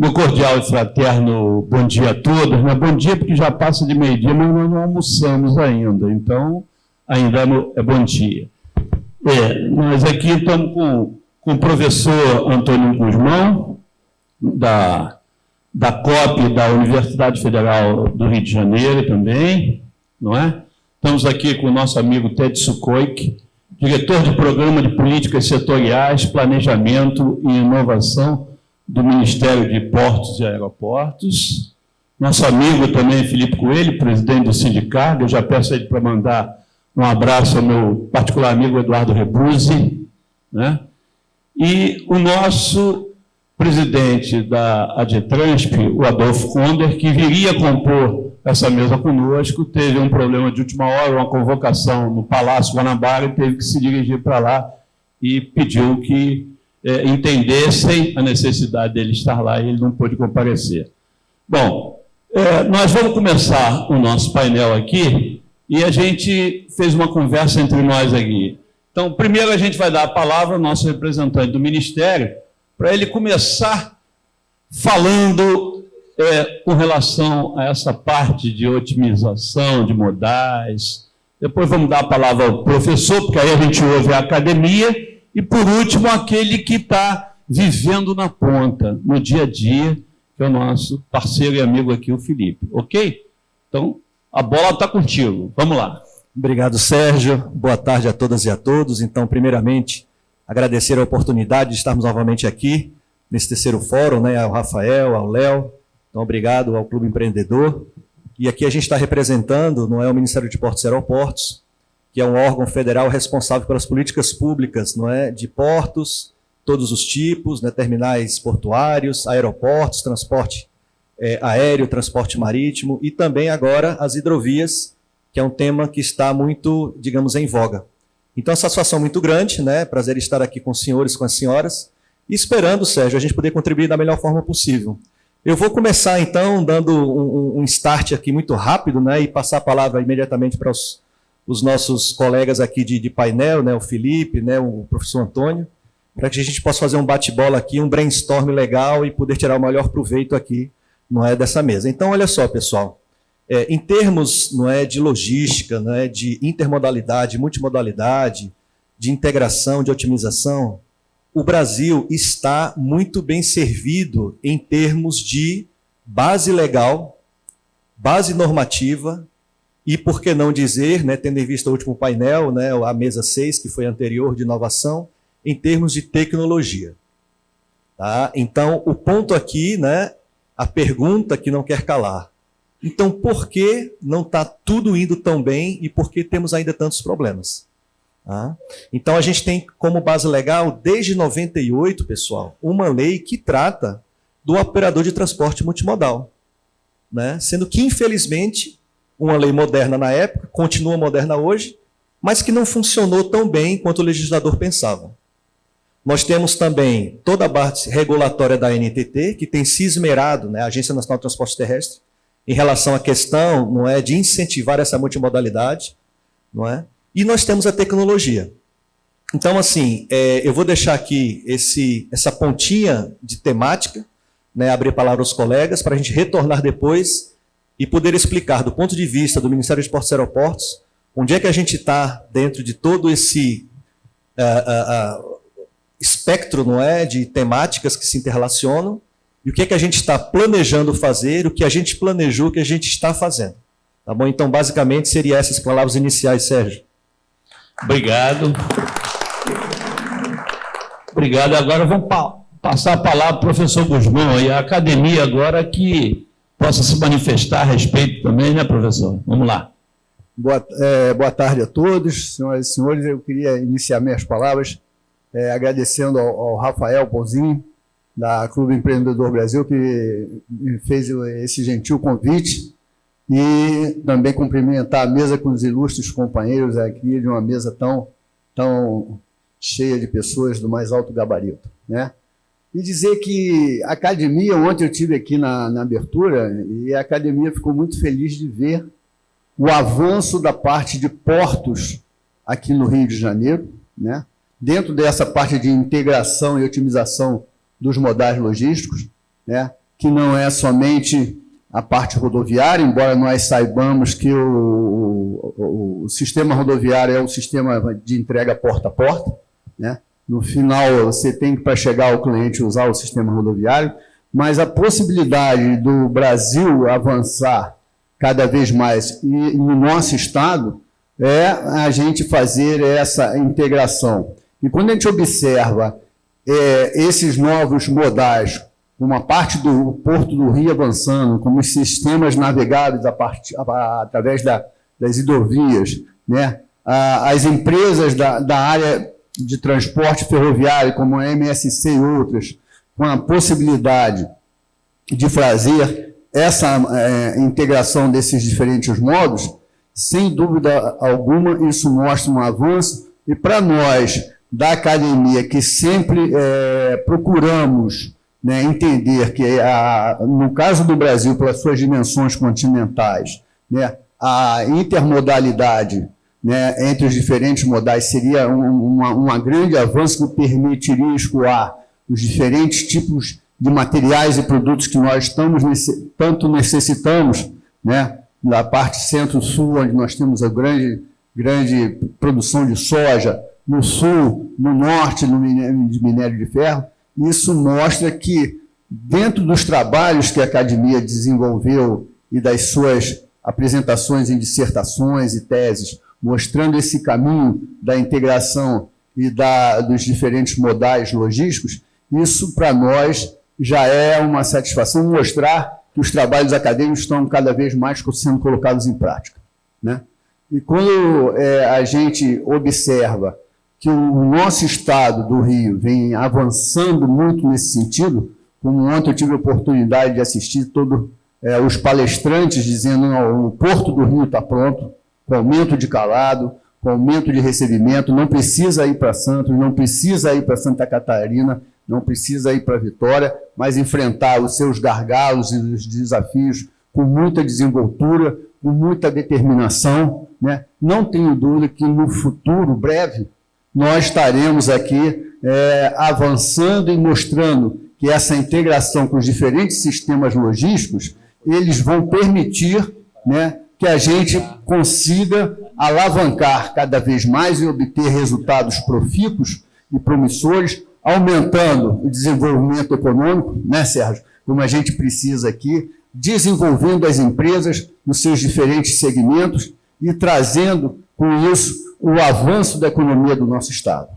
Meu cordial e fraterno bom dia a todos. Não é bom dia porque já passa de meio-dia, mas nós não almoçamos ainda, então ainda é bom dia. Nós aqui estamos com o professor Antônio Guzmão, da COP da Universidade Federal do Rio de Janeiro também, não é? Estamos aqui com o nosso amigo Ted Sukoik, diretor de Programa de Políticas Setoriais, Planejamento e Inovação do Ministério de Portos e Aeroportos. Nosso amigo também, Felipe Coelho, presidente do Sindicargo. Eu já peço a ele para mandar um abraço ao meu particular amigo Eduardo Rebuzzi, né? E o nosso presidente da ADETRANSP, o Adolfo Konder, que viria compor essa mesa conosco, teve um problema de última hora, uma convocação no Palácio Guanabara, e teve que se dirigir para lá e pediu que entendessem a necessidade dele estar lá e ele não pôde comparecer. Bom, nós vamos começar o nosso painel aqui e a gente fez uma conversa entre nós aqui. Então, primeiro a gente vai dar a palavra ao nosso representante do Ministério para ele começar falando com relação a essa parte de otimização de modais. Depois vamos dar a palavra ao professor, porque aí a gente ouve a academia. E, por último, aquele que está vivendo na ponta, no dia a dia, que é o nosso parceiro e amigo aqui, o Felipe. Ok? Então, a bola está contigo. Vamos lá. Obrigado, Sérgio. Boa tarde a todas e a todos. Então, primeiramente, agradecer a oportunidade de estarmos novamente aqui, nesse terceiro fórum, né, ao Rafael, ao Léo. Então, obrigado ao Clube Empreendedor. E aqui a gente está representando, não é, o Ministério de Portos e Aeroportos, que é um órgão federal responsável pelas políticas públicas, não é, de portos, todos os tipos, né, terminais portuários, aeroportos, transporte aéreo, transporte marítimo e também agora as hidrovias, que é um tema que está muito, digamos, em voga. Então, a satisfação muito grande, né, prazer estar aqui com os senhores, com as senhoras, e esperando, Sérgio, a gente poder contribuir da melhor forma possível. Eu vou começar, então, dando um start aqui muito rápido, né, e passar a palavra imediatamente para os nossos colegas aqui de painel, né, o Felipe, né, o professor Antônio, para que a gente possa fazer um bate-bola aqui, um brainstorm legal e poder tirar o maior proveito aqui, não é, dessa mesa. Então, olha só, pessoal, em termos, não é, de logística, não é, de intermodalidade, multimodalidade, de integração, de otimização, o Brasil está muito bem servido em termos de base legal, base normativa, e por que não dizer, né, tendo em vista o último painel, né, a mesa 6, que foi anterior, de inovação, em termos de tecnologia. Tá? Então, o ponto aqui, né, a pergunta que não quer calar. Então, por que não está tudo indo tão bem e por que temos ainda tantos problemas? Tá? Então, a gente tem como base legal, desde 98, pessoal, uma lei que trata do operador de transporte multimodal. Né? Sendo que, infelizmente, uma lei moderna na época, continua moderna hoje, mas que não funcionou tão bem quanto o legislador pensava. Nós temos também toda a base regulatória da ANTT, que tem se esmerado, né, a Agência Nacional de Transporte Terrestre, em relação à questão, não é, de incentivar essa multimodalidade, não é? E nós temos a tecnologia. Então, assim, eu vou deixar aqui essa pontinha de temática, né, abrir a palavra aos colegas, para a gente retornar depois e poder explicar, do ponto de vista do Ministério de Portos e Aeroportos, onde é que a gente está dentro de todo esse espectro, não é, de temáticas que se interrelacionam, e o que é que a gente está planejando fazer, o que a gente planejou, o que a gente está fazendo. Tá bom? Então, basicamente, seriam essas palavras iniciais, Sérgio. Obrigado. Obrigado. Agora vamos passar a palavra para o professor Guzmão, e a academia agora que possa se manifestar a respeito também, né, professor? Vamos lá. Boa tarde a todos, senhoras e senhores. Eu queria iniciar minhas palavras agradecendo ao Rafael Pozinho, da Clube Empreendedor Brasil, que me fez esse gentil convite, e também cumprimentar a mesa com os ilustres companheiros aqui, de uma mesa tão cheia de pessoas do mais alto gabarito, né? E dizer que a academia, ontem eu estive aqui na abertura, e a academia ficou muito feliz de ver o avanço da parte de portos aqui no Rio de Janeiro, né? Dentro dessa parte de integração e otimização dos modais logísticos, né? que não é somente a parte rodoviária, embora nós saibamos que o sistema rodoviário é um sistema de entrega porta a porta, né? No final, você tem que, para chegar ao cliente, usar o sistema rodoviário, mas a possibilidade do Brasil avançar cada vez mais, e no nosso estado, é a gente fazer essa integração. E quando a gente observa esses novos modais, uma parte do Porto do Rio avançando, como os sistemas navegáveis através das hidrovias, né? As empresas da área de transporte ferroviário, como a MSC e outras, com a possibilidade de fazer essa integração desses diferentes modos, sem dúvida alguma, isso mostra um avanço, e para nós, da academia, que sempre procuramos, né, entender que, no caso do Brasil, pelas suas dimensões continentais, né, a intermodalidade, né, entre os diferentes modais seria um grande avanço que permitiria escoar os diferentes tipos de materiais e produtos que nós tanto necessitamos, né, da parte centro-sul, onde nós temos a grande produção de soja, no sul, no norte, de minério de ferro. Isso mostra que, dentro dos trabalhos que a academia desenvolveu e das suas apresentações em dissertações e teses, mostrando esse caminho da integração e dos diferentes modais logísticos, isso, para nós, já é uma satisfação mostrar que os trabalhos acadêmicos estão cada vez mais sendo colocados em prática, né? E quando a gente observa que o nosso estado do Rio vem avançando muito nesse sentido, como ontem eu tive a oportunidade de assistir todos os palestrantes dizendo que o Porto do Rio está pronto, com aumento de calado, com aumento de recebimento, não precisa ir para Santos, não precisa ir para Santa Catarina, não precisa ir para Vitória, mas enfrentar os seus gargalos e os desafios com muita desenvoltura, com muita determinação, né? Não tenho dúvida que no futuro breve nós estaremos aqui avançando e mostrando que essa integração com os diferentes sistemas logísticos, eles vão permitir, né, que a gente consiga alavancar cada vez mais e obter resultados profícuos e promissores, aumentando o desenvolvimento econômico, né, Sérgio? Como a gente precisa aqui, desenvolvendo as empresas nos seus diferentes segmentos e trazendo, com isso, o avanço da economia do nosso Estado.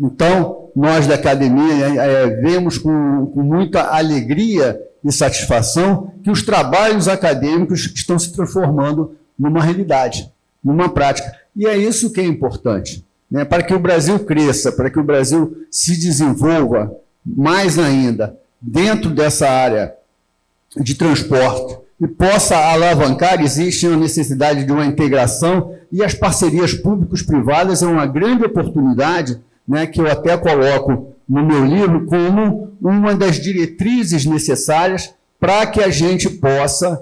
Então, nós da academia vemos com muita alegria e satisfação que os trabalhos acadêmicos estão se transformando numa realidade, numa prática. E é isso que é importante, né? Para que o Brasil cresça, para que o Brasil se desenvolva mais ainda dentro dessa área de transporte e possa alavancar, existe a necessidade de uma integração, e as parcerias públicos-privadas é uma grande oportunidade, né, que eu até coloco no meu livro como uma das diretrizes necessárias para que a gente possa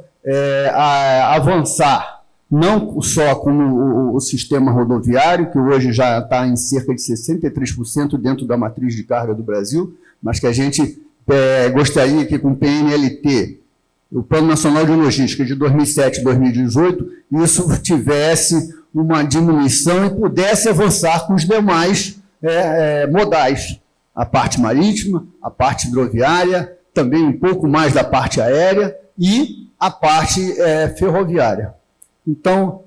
avançar, não só com o sistema rodoviário, que hoje já está em cerca de 63% dentro da matriz de carga do Brasil, mas que a gente gostaria que com o PNLT, o Plano Nacional de Logística de 2007 e 2018, isso tivesse uma diminuição e pudesse avançar com os demais modais, a parte marítima, a parte hidroviária, também um pouco mais da parte aérea e a parte ferroviária. Então,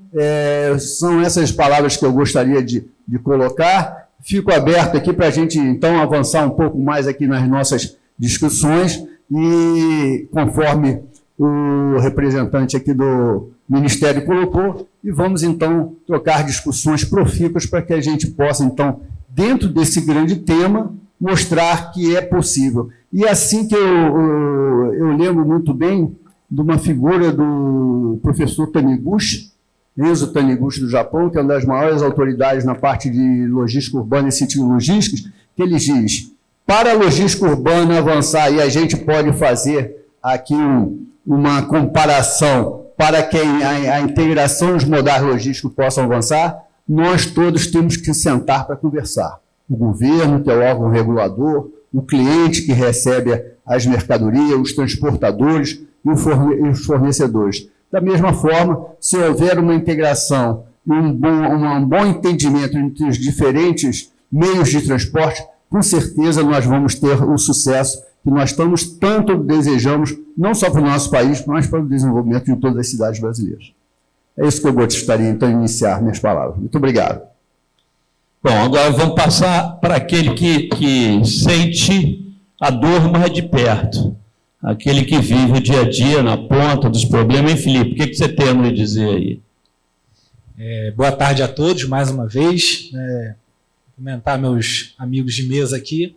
são essas palavras que eu gostaria de colocar. Fico aberto aqui para a gente, então, avançar um pouco mais aqui nas nossas discussões e, conforme o representante aqui do Ministério colocou, e vamos, então, trocar discussões profícuas para que a gente possa, então, dentro desse grande tema, mostrar que é possível. E assim que eu lembro muito bem de uma figura do professor Taniguchi, Enzo Taniguchi do Japão, que é uma das maiores autoridades na parte de logística urbana e ciclologísticas, que ele diz, para a logística urbana avançar, e a gente pode fazer aqui uma comparação para que a integração dos modais logísticos possam avançar, nós todos temos que sentar para conversar. O governo, que é o órgão regulador, o cliente que recebe as mercadorias, os transportadores e os fornecedores. Da mesma forma, se houver uma integração e um bom entendimento entre os diferentes meios de transporte, com certeza nós vamos ter o sucesso que nós tanto desejamos, não só para o nosso país, mas para o desenvolvimento de todas as cidades brasileiras. É isso que eu gostaria, então, de iniciar minhas palavras. Muito obrigado. Bom, agora vamos passar para aquele que sente a dor mais de perto, aquele que vive o dia a dia na ponta dos problemas. Hein, Felipe, o que você tem a me dizer aí? Boa tarde a todos, mais uma vez. Cumprimentar meus amigos de mesa aqui.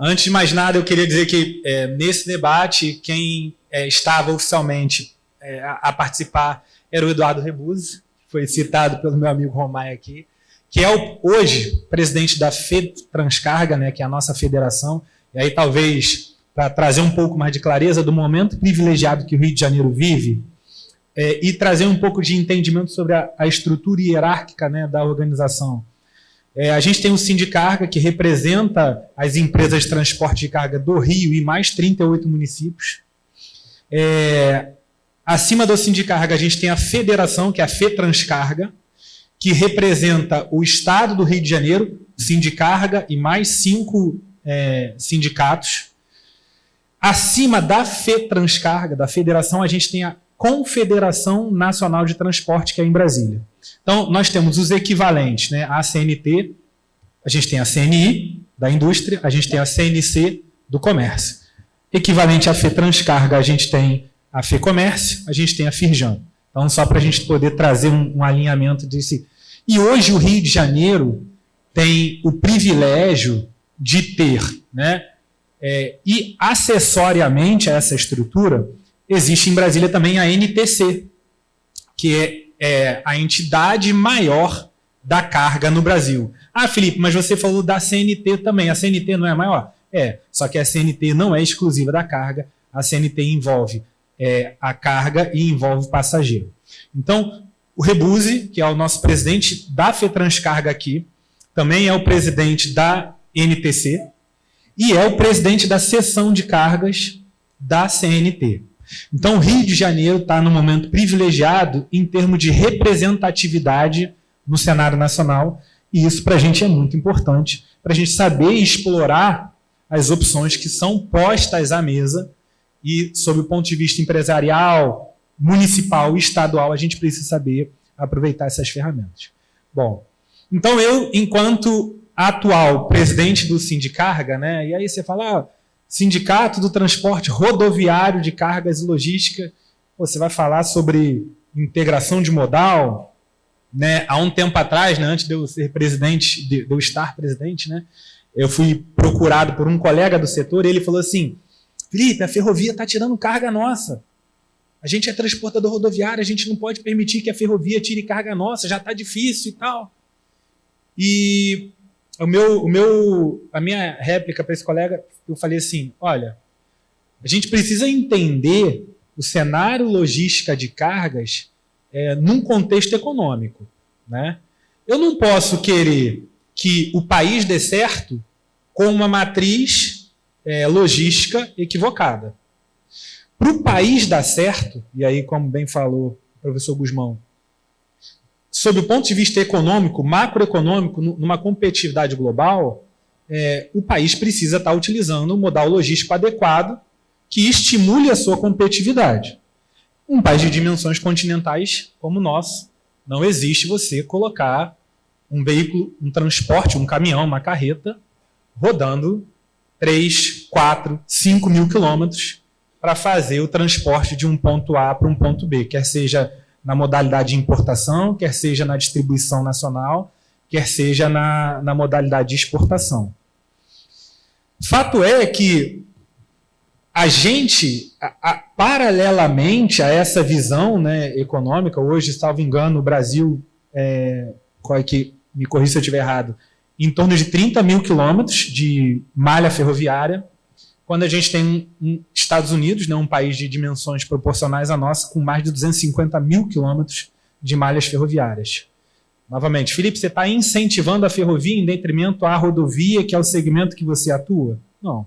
Antes de mais nada, eu queria dizer que nesse debate, quem estava oficialmente a participar era o Eduardo Rebuzzi, que foi citado pelo meu amigo Romain aqui, que é hoje presidente da FETranscarga, né, que é a nossa federação, e aí talvez para trazer um pouco mais de clareza do momento privilegiado que o Rio de Janeiro vive, e trazer um pouco de entendimento sobre a estrutura hierárquica, né, da organização. A gente tem o Sindicarga, que representa as empresas de transporte de carga do Rio e mais 38 municípios. Acima do Sindicarga, a gente tem a federação, que é a FETranscarga, que representa o Estado do Rio de Janeiro, Sindicarga e mais 5 sindicatos. Acima da FETranscarga, da federação, a gente tem a Confederação Nacional de Transporte, que é em Brasília. Então, nós temos os equivalentes, né? A CNT, a gente tem a CNI, da indústria, a gente tem a CNC, do comércio. Equivalente à FETranscarga, a gente tem a FEComércio, a gente tem a Firjan. Então, só para a gente poder trazer um alinhamento desse. E hoje o Rio de Janeiro tem o privilégio de ter, né? E acessoriamente a essa estrutura, existe em Brasília também a NTC, que é a entidade maior da carga no Brasil. Ah, Felipe, mas você falou da CNT também. A CNT não é a maior? Só que a CNT não é exclusiva da carga. A CNT envolve a carga e envolve o passageiro. Então, o Rebuzzi, que é o nosso presidente da FETranscarga aqui, também é o presidente da NTC e é o presidente da seção de cargas da CNT. Então, o Rio de Janeiro está num momento privilegiado em termos de representatividade no cenário nacional, e isso para a gente é muito importante, para a gente saber explorar as opções que são postas à mesa, e, sob o ponto de vista empresarial, municipal e estadual, a gente precisa saber aproveitar essas ferramentas. Bom, então eu, enquanto atual presidente do Sindicarga, né, e aí você fala... Sindicato do Transporte Rodoviário de Cargas e Logística, você vai falar sobre integração de modal, né? Há um tempo atrás, né, antes de eu ser presidente, de eu estar presidente, né, eu fui procurado por um colega do setor e ele falou assim: Felipe, a ferrovia está tirando carga nossa. A gente é transportador rodoviário, a gente não pode permitir que a ferrovia tire carga nossa, já está difícil e tal. E a minha réplica para esse colega, eu falei assim: olha, a gente precisa entender o cenário logística de cargas num contexto econômico, né? Eu não posso querer que o país dê certo com uma matriz logística equivocada. Para o país dar certo, e aí, como bem falou o professor Gusmão, sob o ponto de vista econômico, macroeconômico, numa competitividade global, o país precisa estar utilizando um modal logístico adequado que estimule a sua competitividade. Um país de dimensões continentais como o nosso, não existe você colocar um veículo, um transporte, um caminhão, uma carreta, rodando 3, 4, 5 mil quilômetros para fazer o transporte de um ponto A para um ponto B, quer seja na modalidade de importação, quer seja na distribuição nacional, quer seja na modalidade de exportação. Fato é que a gente, paralelamente a essa visão, né, econômica, hoje, salvo engano, o Brasil, me corrija se eu estiver errado, em torno de 30 mil quilômetros de malha ferroviária, quando a gente tem Estados Unidos, né, um país de dimensões proporcionais à nossa, com mais de 250 mil quilômetros de malhas ferroviárias. Novamente, Felipe, você está incentivando a ferrovia em detrimento à rodovia, que é o segmento que você atua? Não.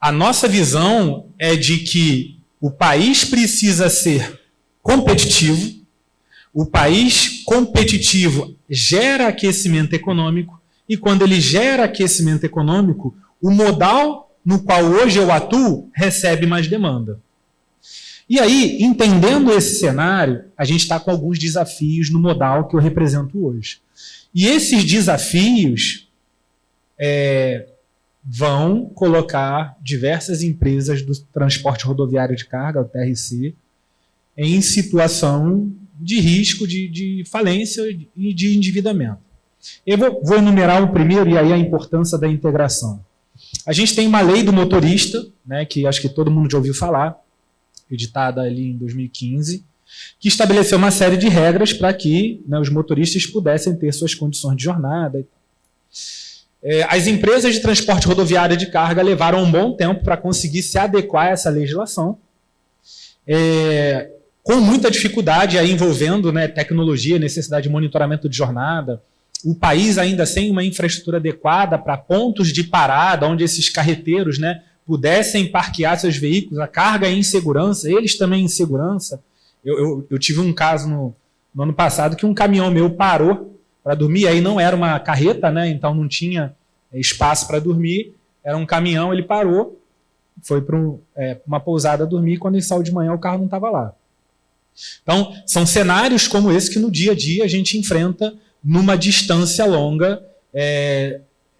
A nossa visão é de que o país precisa ser competitivo, o país competitivo gera aquecimento econômico, e quando ele gera aquecimento econômico, o modal no qual hoje eu atuo recebe mais demanda. E aí, entendendo esse cenário, a gente está com alguns desafios no modal que eu represento hoje. E esses desafios vão colocar diversas empresas do transporte rodoviário de carga, o TRC, em situação de risco de falência e de endividamento. Eu vou enumerar o primeiro, e aí a importância da integração. A gente tem uma lei do motorista, né, que acho que todo mundo já ouviu falar, editada ali em 2015, que estabeleceu uma série de regras para que, né, os motoristas pudessem ter suas condições de jornada. As empresas de transporte rodoviário de carga levaram um bom tempo para conseguir se adequar a essa legislação, com muita dificuldade aí envolvendo, né, tecnologia, necessidade de monitoramento de jornada, o país ainda sem uma infraestrutura adequada para pontos de parada, onde esses carreteiros, né, pudessem parquear seus veículos, a carga em segurança, eles também em segurança. Eu tive um caso no ano passado que um caminhão meu parou para dormir, aí não era uma carreta, né, então não tinha espaço para dormir, era um caminhão, ele parou, foi para uma pousada dormir, quando ele saiu de manhã o carro não estava lá. Então, são cenários como esse que no dia a dia a gente enfrenta numa distância longa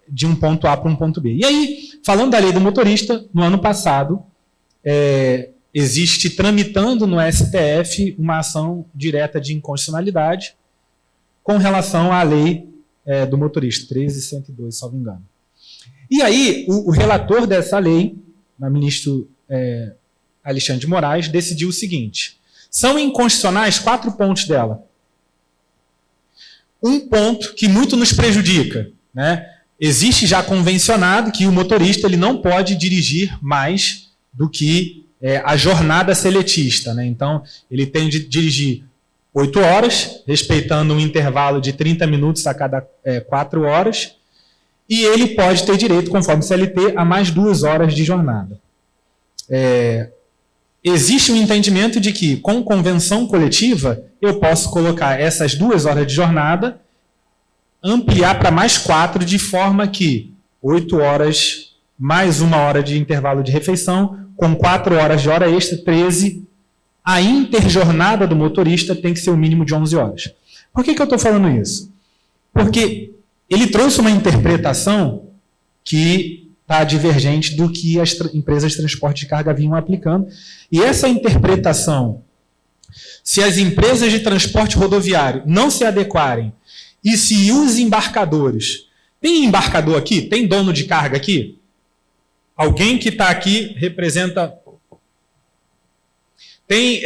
de um ponto A para um ponto B. E aí, falando da lei do motorista, no ano passado, existe tramitando no STF uma ação direta de inconstitucionalidade com relação à lei do motorista, 13.102, se não me engano. E aí, o relator dessa lei, o ministro Alexandre de Moraes, decidiu o seguinte: são inconstitucionais 4 pontos dela. Um ponto que muito nos prejudica, né? Existe já convencionado que o motorista ele não pode dirigir mais do que a jornada seletista, né? Então, ele tem de dirigir 8 horas, respeitando um intervalo de 30 minutos a cada 4 horas, e ele pode ter direito, conforme CLT, a mais 2 horas de jornada. Existe um entendimento de que, com convenção coletiva, eu posso colocar essas 2 horas de jornada, ampliar para mais 4, de forma que 8 horas mais 1 hora de intervalo de refeição, com 4 horas de hora extra, 13, a interjornada do motorista tem que ser o mínimo de 11 horas. Por que eu estou falando isso? Porque ele trouxe uma interpretação que está divergente do que as empresas de transporte de carga vinham aplicando. E essa interpretação, se as empresas de transporte rodoviário não se adequarem, e se os embarcadores... Tem embarcador aqui? Tem dono de carga aqui? Alguém que está aqui representa... Tem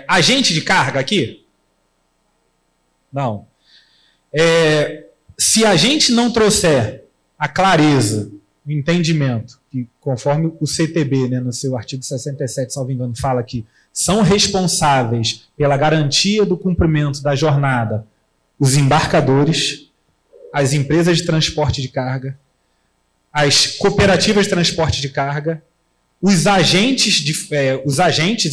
agente de carga aqui? Não. Se a gente não trouxer a clareza, o entendimento, que conforme o CTB, né, no seu artigo 67, salvo engano, fala que são responsáveis pela garantia do cumprimento da jornada os embarcadores, as empresas de transporte de carga, as cooperativas de transporte de carga, os agentes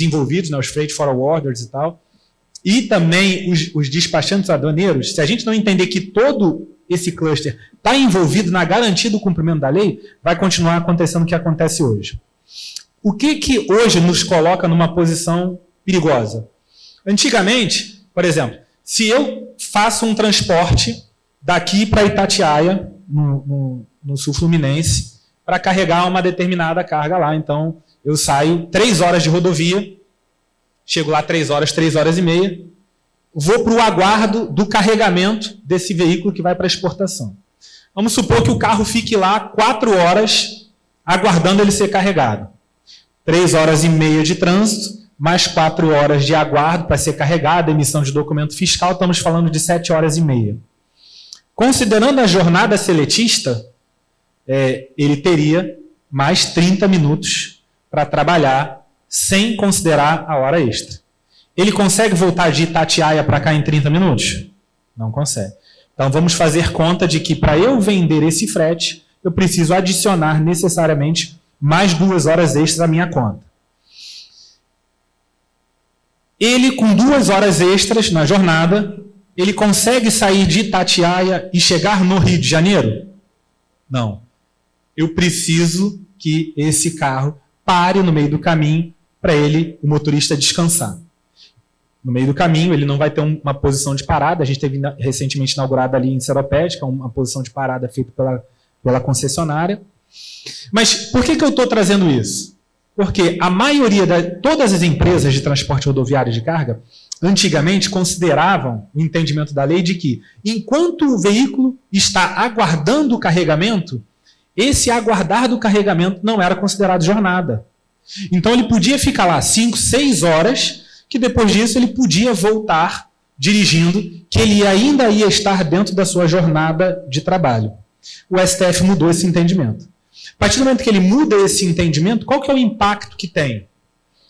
envolvidos, né, os freight forwarders e tal, e também os despachantes aduaneiros. Se a gente não entender que todo esse cluster está envolvido na garantia do cumprimento da lei, vai continuar acontecendo o que acontece hoje. O que hoje nos coloca numa posição perigosa? Antigamente, por exemplo, se eu faço um transporte daqui para Itatiaia, no sul fluminense, para carregar uma determinada carga lá, então eu saio 3 horas de rodovia, chego lá 3 horas e meia, vou para o aguardo do carregamento desse veículo que vai para exportação. Vamos supor que o carro fique lá 4 horas aguardando ele ser carregado. 3 horas e meia de trânsito, mais 4 horas de aguardo para ser carregado, emissão de documento fiscal, estamos falando de 7 horas e meia. Considerando a jornada seletista, ele teria mais 30 minutos para trabalhar sem considerar a hora extra. ele consegue voltar de Itatiaia para cá em 30 minutos? Não consegue. Então vamos fazer conta de que para eu vender esse frete, eu preciso adicionar necessariamente mais 2 horas extras à minha conta. Ele, com 2 horas extras na jornada, ele consegue sair de Itatiaia e chegar no Rio de Janeiro? Não. Eu preciso que esse carro pare no meio do caminho para ele, o motorista, descansar. No meio do caminho, ele não vai ter uma posição de parada. A gente teve recentemente inaugurada ali em Seropédica, uma posição de parada feita pela concessionária. Mas por que eu estou trazendo isso? Porque a maioria todas as empresas de transporte rodoviário de carga, antigamente consideravam o entendimento da lei de que, enquanto o veículo está aguardando o carregamento, esse aguardar do carregamento não era considerado jornada. Então ele podia ficar lá 5, 6 horas, que depois disso ele podia voltar dirigindo, que ele ainda ia estar dentro da sua jornada de trabalho. O STF mudou esse entendimento. A partir do momento que ele muda esse entendimento, qual que é o impacto que tem?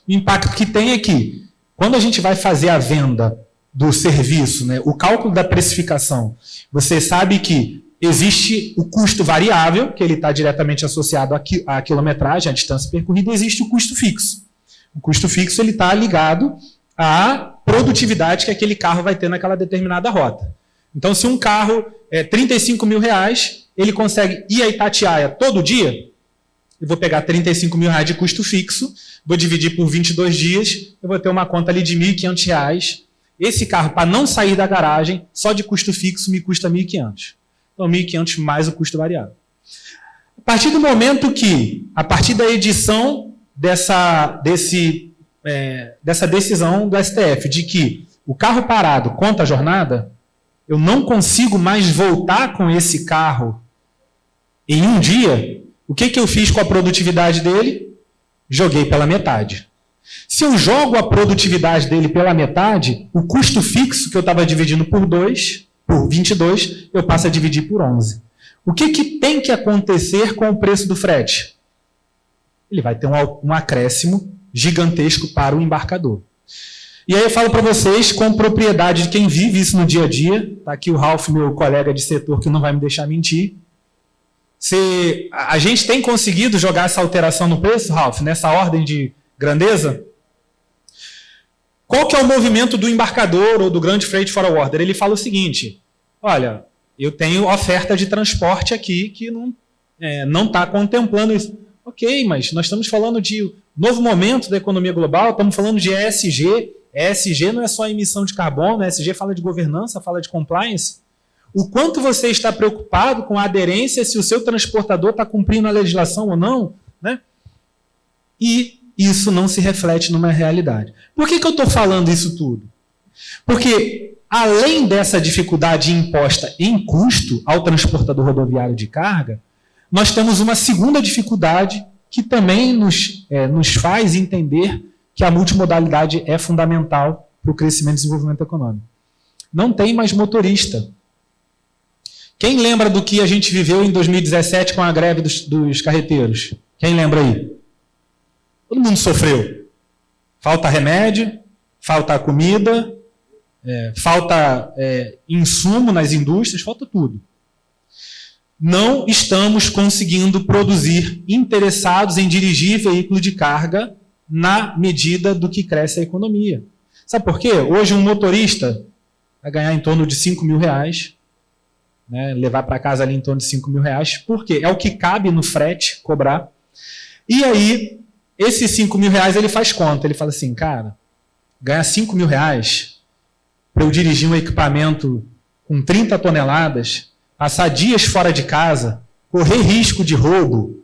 O impacto que tem é que, quando a gente vai fazer a venda do serviço, né, o cálculo da precificação, você sabe que existe o custo variável, que ele está diretamente associado à quilometragem, à distância percorrida, e existe o custo fixo. O custo fixo está ligado à produtividade que aquele carro vai ter naquela determinada rota. Então, se um carro é R$35 mil, ele consegue ir a Itatiaia todo dia, eu vou pegar R$35 mil de custo fixo, vou dividir por 22 dias, eu vou ter uma conta ali de R$1.500. Esse carro, para não sair da garagem, só de custo fixo, me custa R$1.500. Então, R$1.500 mais o custo variável. A partir do momento que, a partir da edição dessa decisão do STF, de que o carro parado conta a jornada, eu não consigo mais voltar com esse carro em um dia, o que eu fiz com a produtividade dele? Joguei pela metade. Se eu jogo a produtividade dele pela metade, o custo fixo que eu estava dividindo por 22, eu passo a dividir por 11. O que tem que acontecer com o preço do frete? Ele vai ter um acréscimo gigantesco para o embarcador. E aí eu falo para vocês, com propriedade de quem vive isso no dia a dia, está aqui o Ralf, meu colega de setor, que não vai me deixar mentir. A gente tem conseguido jogar essa alteração no preço, Ralf, nessa ordem de grandeza? Qual que é o movimento do embarcador ou do grande freight forwarder? Ele fala o seguinte: olha, eu tenho oferta de transporte aqui que não está contemplando isso. Ok, mas nós estamos falando de novo momento da economia global, estamos falando de ESG. ESG não é só emissão de carbono, ESG fala de governança, fala de compliance. O quanto você está preocupado com a aderência, se o seu transportador está cumprindo a legislação ou não, né? E isso não se reflete numa realidade. Por que eu estou falando isso tudo? Porque, além dessa dificuldade imposta em custo ao transportador rodoviário de carga, nós temos uma segunda dificuldade que também nos faz entender que a multimodalidade é fundamental para o crescimento e desenvolvimento econômico. Não tem mais motorista. Quem lembra do que a gente viveu em 2017 com a greve dos carreteiros? Quem lembra aí? Todo mundo sofreu. Falta remédio, falta comida, falta insumo nas indústrias, falta tudo. Não estamos conseguindo produzir interessados em dirigir veículo de carga na medida do que cresce a economia. Sabe por quê? Hoje um motorista vai ganhar em torno de R$5 mil, né, levar para casa ali em torno de R$5 mil. Por quê? É o que cabe no frete cobrar. E aí, esses R$5 mil ele faz conta. Ele fala assim, cara, ganhar R$5 mil para eu dirigir um equipamento com 30 toneladas, passar dias fora de casa, correr risco de roubo,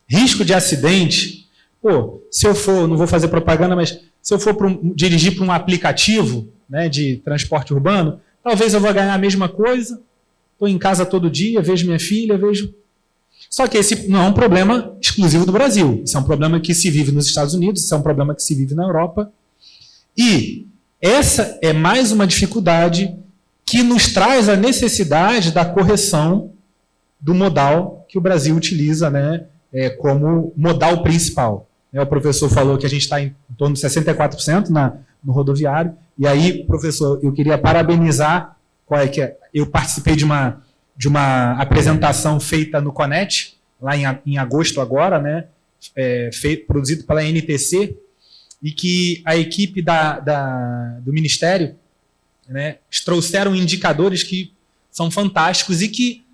risco de acidente. Pô, se eu for, não vou fazer propaganda, mas se eu for dirigir para um aplicativo, né, de transporte urbano, talvez eu vou ganhar a mesma coisa. Estou em casa todo dia, vejo minha filha, vejo... Só que esse não é um problema exclusivo do Brasil. Isso é um problema que se vive nos Estados Unidos, isso é um problema que se vive na Europa. E essa é mais uma dificuldade que nos traz a necessidade da correção do modal que o Brasil utiliza, né, como modal principal. O professor falou que a gente está em torno de 64% no rodoviário. E aí, professor, eu queria parabenizar, eu participei de uma apresentação feita no CONET, lá em agosto agora, né, produzido pela NTC, e que a equipe do Ministério, né, trouxeram indicadores que são fantásticos e que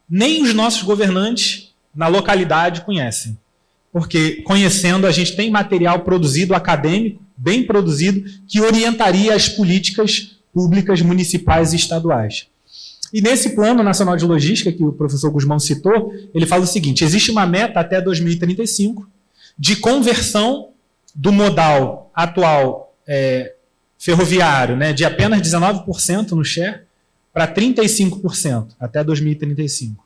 nem os nossos governantes na localidade conhecem. Porque, conhecendo, a gente tem material produzido, acadêmico, bem produzido, que orientaria as políticas públicas municipais e estaduais. E nesse Plano Nacional de Logística, que o professor Gusmão citou, ele fala o seguinte: existe uma meta até 2035 de conversão do modal atual ferroviário, né, de apenas 19% no share para 35% até 2035.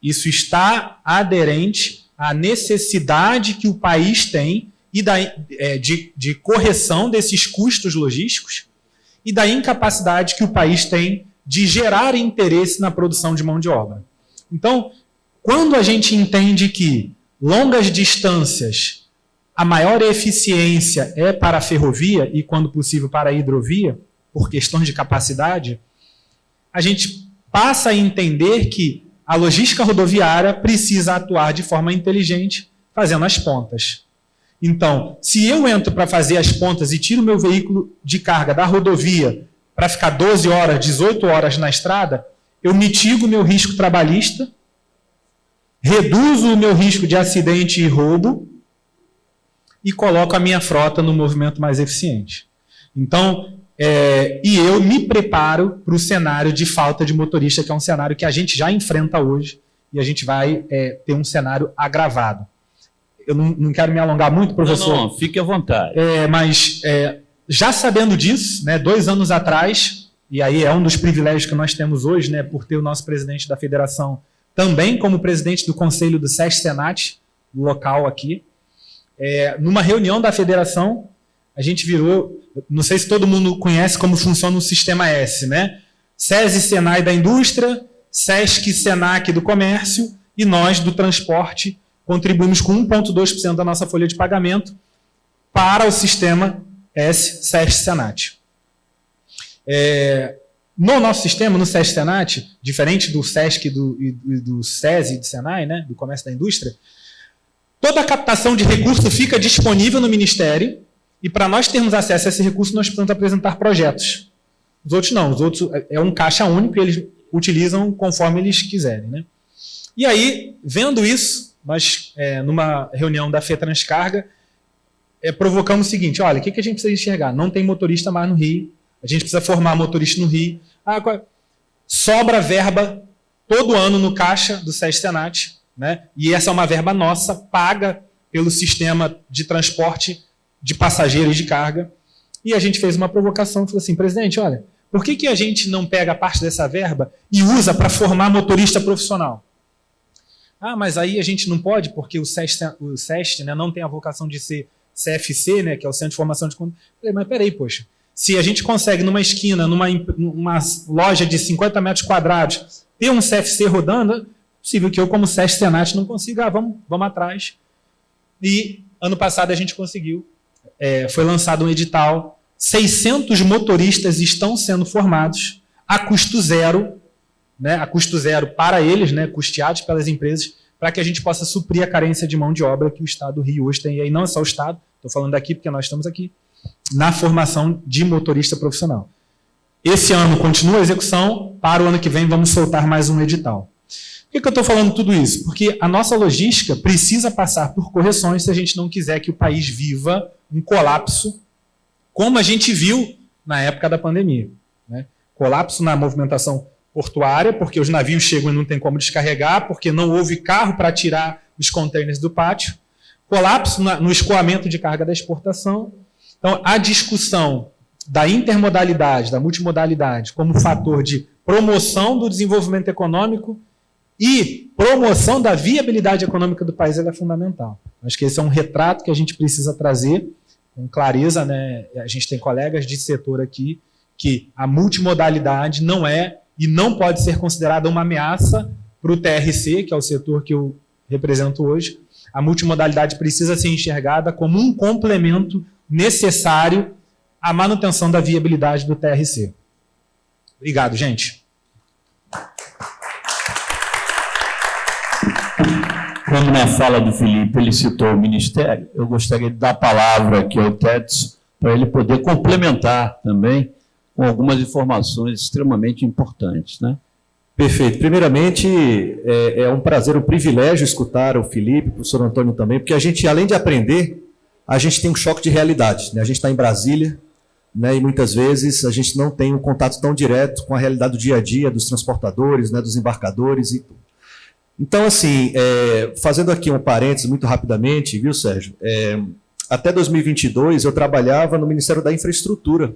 Isso está aderente à necessidade que o país tem e de correção desses custos logísticos e da incapacidade que o país tem de gerar interesse na produção de mão de obra. Então, quando a gente entende que longas distâncias, a maior eficiência é para a ferrovia e, quando possível, para a hidrovia, por questões de capacidade, a gente passa a entender que a logística rodoviária precisa atuar de forma inteligente, fazendo as pontas. Então, se eu entro para fazer as pontas e tiro meu veículo de carga da rodovia para ficar 12 horas, 18 horas na estrada, eu mitigo o meu risco trabalhista, reduzo o meu risco de acidente e roubo e coloco a minha frota no movimento mais eficiente. Então, e eu me preparo para o cenário de falta de motorista, que é um cenário que a gente já enfrenta hoje e a gente vai ter um cenário agravado. Eu não quero me alongar muito, professor. Não, fique à vontade. Mas já sabendo disso, né, 2 anos atrás, e aí é um dos privilégios que nós temos hoje, né, por ter o nosso presidente da federação também como presidente do conselho do SESC-Senat, local aqui, numa reunião da federação, a gente virou, não sei se todo mundo conhece como funciona o Sistema S, né? SESI, Senai da indústria, SESC, Senac do comércio e nós do transporte contribuímos com 1,2% da nossa folha de pagamento para o Sistema S, SESC, Senat. No nosso sistema, no SESC, Senat, diferente do SESC e do SESI e do Senai, né, do comércio da indústria, toda a captação de recurso fica disponível no Ministério e para nós termos acesso a esse recurso, nós precisamos apresentar projetos. Os outros não, os outros é um caixa único e eles utilizam conforme eles quiserem, né? E aí, vendo isso, nós, numa reunião da FETranscarga, provocamos o seguinte: olha, o que a gente precisa enxergar? Não tem motorista mais no Rio, a gente precisa formar motorista no Rio. Sobra verba todo ano no caixa do SESC-Senat, né? E essa é uma verba nossa, paga pelo sistema de transporte de passageiros de carga. E a gente fez uma provocação e falou assim: presidente, olha, por que a gente não pega parte dessa verba e usa para formar motorista profissional? Ah, mas aí a gente não pode, porque o SESC, né, não tem a vocação de ser CFC, né, que é o Centro de Formação de Condutor. Falei, mas peraí, poxa, se a gente consegue numa esquina, numa loja de 50 metros quadrados, ter um CFC rodando, é possível que eu, como SESC-Senat, não consiga. Vamos atrás. E ano passado a gente conseguiu. Foi lançado um edital, 600 motoristas estão sendo formados a custo zero, né, a custo zero para eles, né, custeados pelas empresas, para que a gente possa suprir a carência de mão de obra que o Estado do Rio hoje tem. E aí não é só o Estado, estou falando daqui porque nós estamos aqui, na formação de motorista profissional. Esse ano continua a execução, para o ano que vem vamos soltar mais um edital. Por que eu estou falando tudo isso? Porque a nossa logística precisa passar por correções se a gente não quiser que o país viva um colapso, como a gente viu na época da pandemia, né? Colapso na movimentação portuária, porque os navios chegam e não tem como descarregar, porque não houve carro para tirar os contêineres do pátio. Colapso no escoamento de carga da exportação. Então, a discussão da intermodalidade, da multimodalidade, como fator de promoção do desenvolvimento econômico e promoção da viabilidade econômica do país, ela é fundamental. Acho que esse é um retrato que a gente precisa trazer com clareza, né? A gente tem colegas de setor aqui que a multimodalidade não é e não pode ser considerada uma ameaça para o TRC, que é o setor que eu represento hoje. A multimodalidade precisa ser enxergada como um complemento necessário a manutenção da viabilidade do TRC. Obrigado, gente. Quando na fala do Felipe ele citou o Ministério, eu gostaria de dar a palavra aqui ao Tétis para ele poder complementar também com algumas informações extremamente importantes, né? Perfeito. Primeiramente, é um prazer, um privilégio escutar o Felipe, o professor Antônio também, porque a gente, além de aprender, a gente tem um choque de realidade, né? A gente está em Brasília, né? E muitas vezes a gente não tem um contato tão direto com a realidade do dia a dia, dos transportadores, né? Dos embarcadores e tudo. Então, assim, fazendo aqui um parênteses muito rapidamente, viu, Sérgio? Até 2022 eu trabalhava no Ministério da Infraestrutura,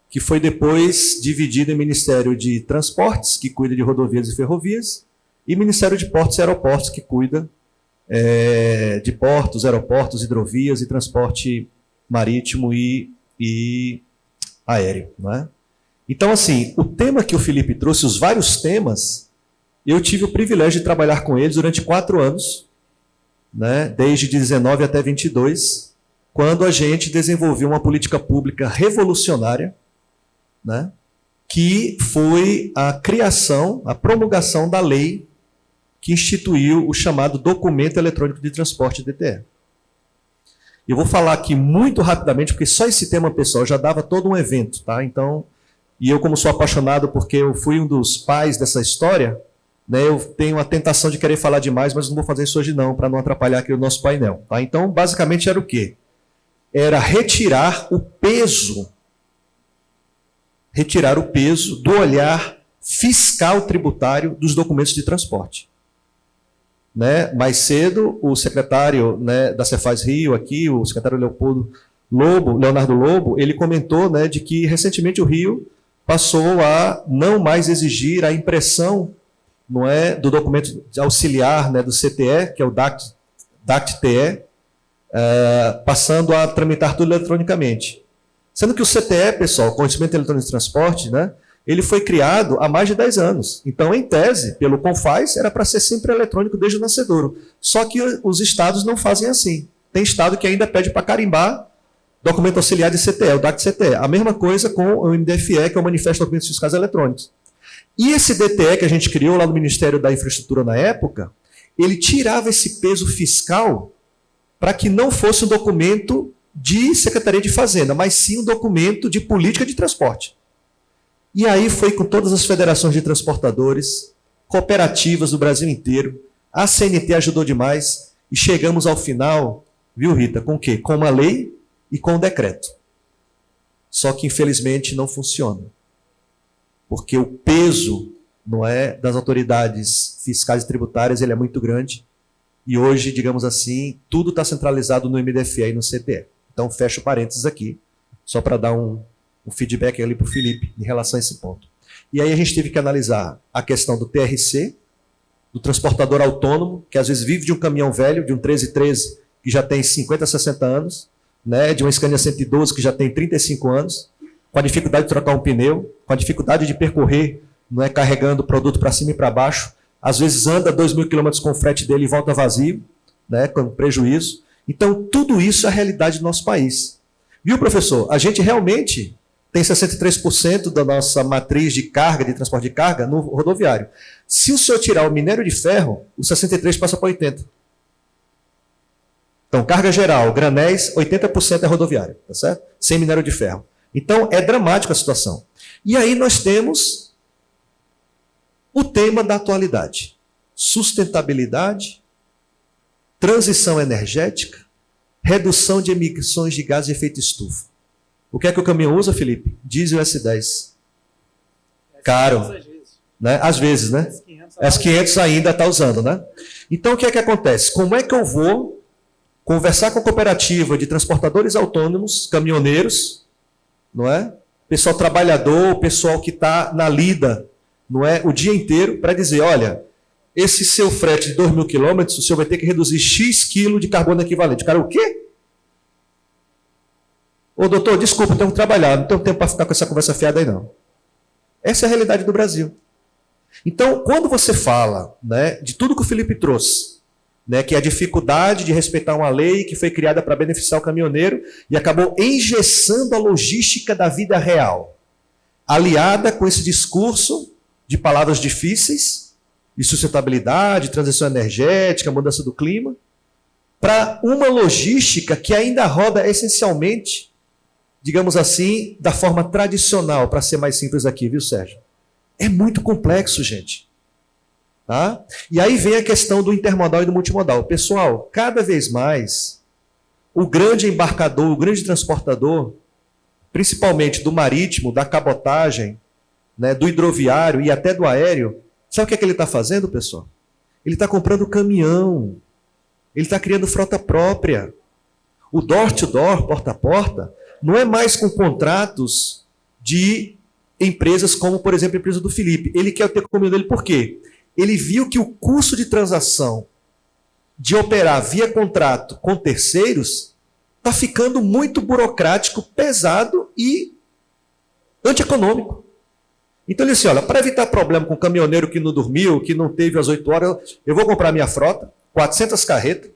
que foi depois dividido em Ministério de Transportes, que cuida de rodovias e ferrovias, e Ministério de Portos e Aeroportos, que cuida de portos, aeroportos, hidrovias e transporte marítimo e aéreo. Não é? Então, assim, o tema que o Felipe trouxe, os vários temas, eu tive o privilégio de trabalhar com eles durante 4 anos, né, desde 19 até 22, quando a gente desenvolveu uma política pública revolucionária, né, que foi a criação, a promulgação da lei que instituiu o chamado Documento Eletrônico de Transporte, DTE. Eu vou falar aqui muito rapidamente, porque só esse tema, pessoal, já dava todo um evento, tá? Então, e eu, como sou apaixonado porque eu fui um dos pais dessa história, né, eu tenho a tentação de querer falar demais, mas não vou fazer isso hoje não, para não atrapalhar aqui o nosso painel. Tá? Então, basicamente era o quê? Era retirar o peso do olhar fiscal tributário dos documentos de transporte. Né? Mais cedo, o secretário, né, da Cefaz Rio aqui, o secretário Leonardo Lobo, ele comentou, né, de que recentemente o Rio passou a não mais exigir a impressão, não é, do documento auxiliar, né, do CTE, que é o DACT-TE, passando a tramitar tudo eletronicamente. Sendo que o CTE, pessoal, Conhecimento Eletrônico de Transporte, né, ele foi criado há mais de 10 anos. Então, em tese, pelo CONFAS, era para ser sempre eletrônico desde o nascedouro. Só que os estados não fazem assim. Tem estado que ainda pede para carimbar documento auxiliar de CTE, o DACT-CTE. A mesma coisa com o MDFE, que é o Manifesto de Documentos Fiscais Eletrônicos. E esse DTE que a gente criou lá no Ministério da Infraestrutura na época, ele tirava esse peso fiscal para que não fosse um documento de Secretaria de Fazenda, mas sim um documento de política de transporte. E aí foi com todas as federações de transportadores, cooperativas do Brasil inteiro, a CNT ajudou demais e chegamos ao final, viu, Rita, com o quê? Com uma lei e com um decreto. Só que infelizmente não funciona. Porque o peso, não é, das autoridades fiscais e tributárias, ele é muito grande. E hoje, digamos assim, tudo está centralizado no MDFE e no CTE. Então, fecho parênteses aqui, só para dar um feedback ali para o Felipe em relação a esse ponto. E aí a gente teve que analisar a questão do TRC, do transportador autônomo, que às vezes vive de um caminhão velho, de um 1313, que já tem 50, 60 anos, né, de uma Scania 112, que já tem 35 anos, com a dificuldade de trocar um pneu, com a dificuldade de percorrer, não é, carregando produto para cima e para baixo, às vezes anda 2.000 quilômetros com o frete dele e volta vazio, né, com prejuízo. Então, tudo isso é a realidade do nosso país. Viu, professor? A gente realmente tem 63% da nossa matriz de carga, de transporte de carga, no rodoviário. Se o senhor tirar o minério de ferro, o 63% passa para 80%. Então, carga geral, granéis, 80% é rodoviário, tá certo? Sem minério de ferro. Então, é dramática a situação. E aí nós temos o tema da atualidade. Sustentabilidade, transição energética, redução de emissões de gases de efeito estufa. O que é que o caminhão usa, Felipe? Diesel S10. Caro. Né? Às vezes, né? S500 ainda está usando, né? Então, o que é que acontece? Como é que eu vou conversar com a cooperativa de transportadores autônomos, caminhoneiros, não é? Pessoal trabalhador, pessoal que está na lida, não é? O dia inteiro, para dizer, olha, esse seu frete de 2.000 quilômetros, o senhor vai ter que reduzir X quilo de carbono equivalente. O cara, o quê? Ô, doutor, desculpa, eu tenho que trabalhar, não tenho tempo para ficar com essa conversa fiada aí, não. Essa é a realidade do Brasil. Então, quando você fala, né, de tudo que o Felipe trouxe, né, que é a dificuldade de respeitar uma lei que foi criada para beneficiar o caminhoneiro e acabou engessando a logística da vida real, aliada com esse discurso de palavras difíceis, de sustentabilidade, transição energética, mudança do clima, para uma logística que ainda roda essencialmente, digamos assim, da forma tradicional, para ser mais simples aqui, viu, Sérgio? É muito complexo, gente. Tá? E aí vem a questão do intermodal e do multimodal. Pessoal, cada vez mais, o grande embarcador, o grande transportador, principalmente do marítimo, da cabotagem, né, do hidroviário e até do aéreo, sabe o que ele está fazendo, pessoal? Ele está comprando caminhão, ele está criando frota própria. O door-to-door, porta a porta, não é mais com contratos de empresas como, por exemplo, a empresa do Felipe. Ele quer ter caminhão dele por quê? Ele viu que o custo de transação de operar via contrato com terceiros está ficando muito burocrático, pesado e antieconômico. Então ele disse, olha, para evitar problema com o caminhoneiro que não dormiu, que não teve as 8 horas, eu vou comprar minha frota, 400 carretas,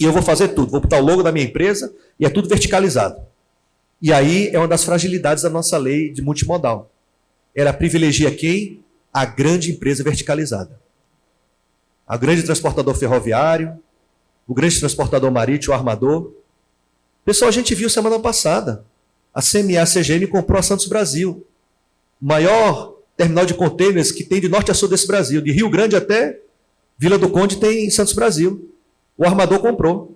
e eu vou fazer tudo. Vou botar o logo da minha empresa e é tudo verticalizado. E aí é uma das fragilidades da nossa lei de multimodal. Ela privilegia quem? A grande empresa verticalizada. A grande transportador ferroviário, o grande transportador marítimo, o armador. Pessoal, a gente viu semana passada. A CMA CGM comprou a Santos Brasil. O maior terminal de contêineres que tem de norte a sul desse Brasil. De Rio Grande até Vila do Conde tem Santos Brasil. O armador comprou.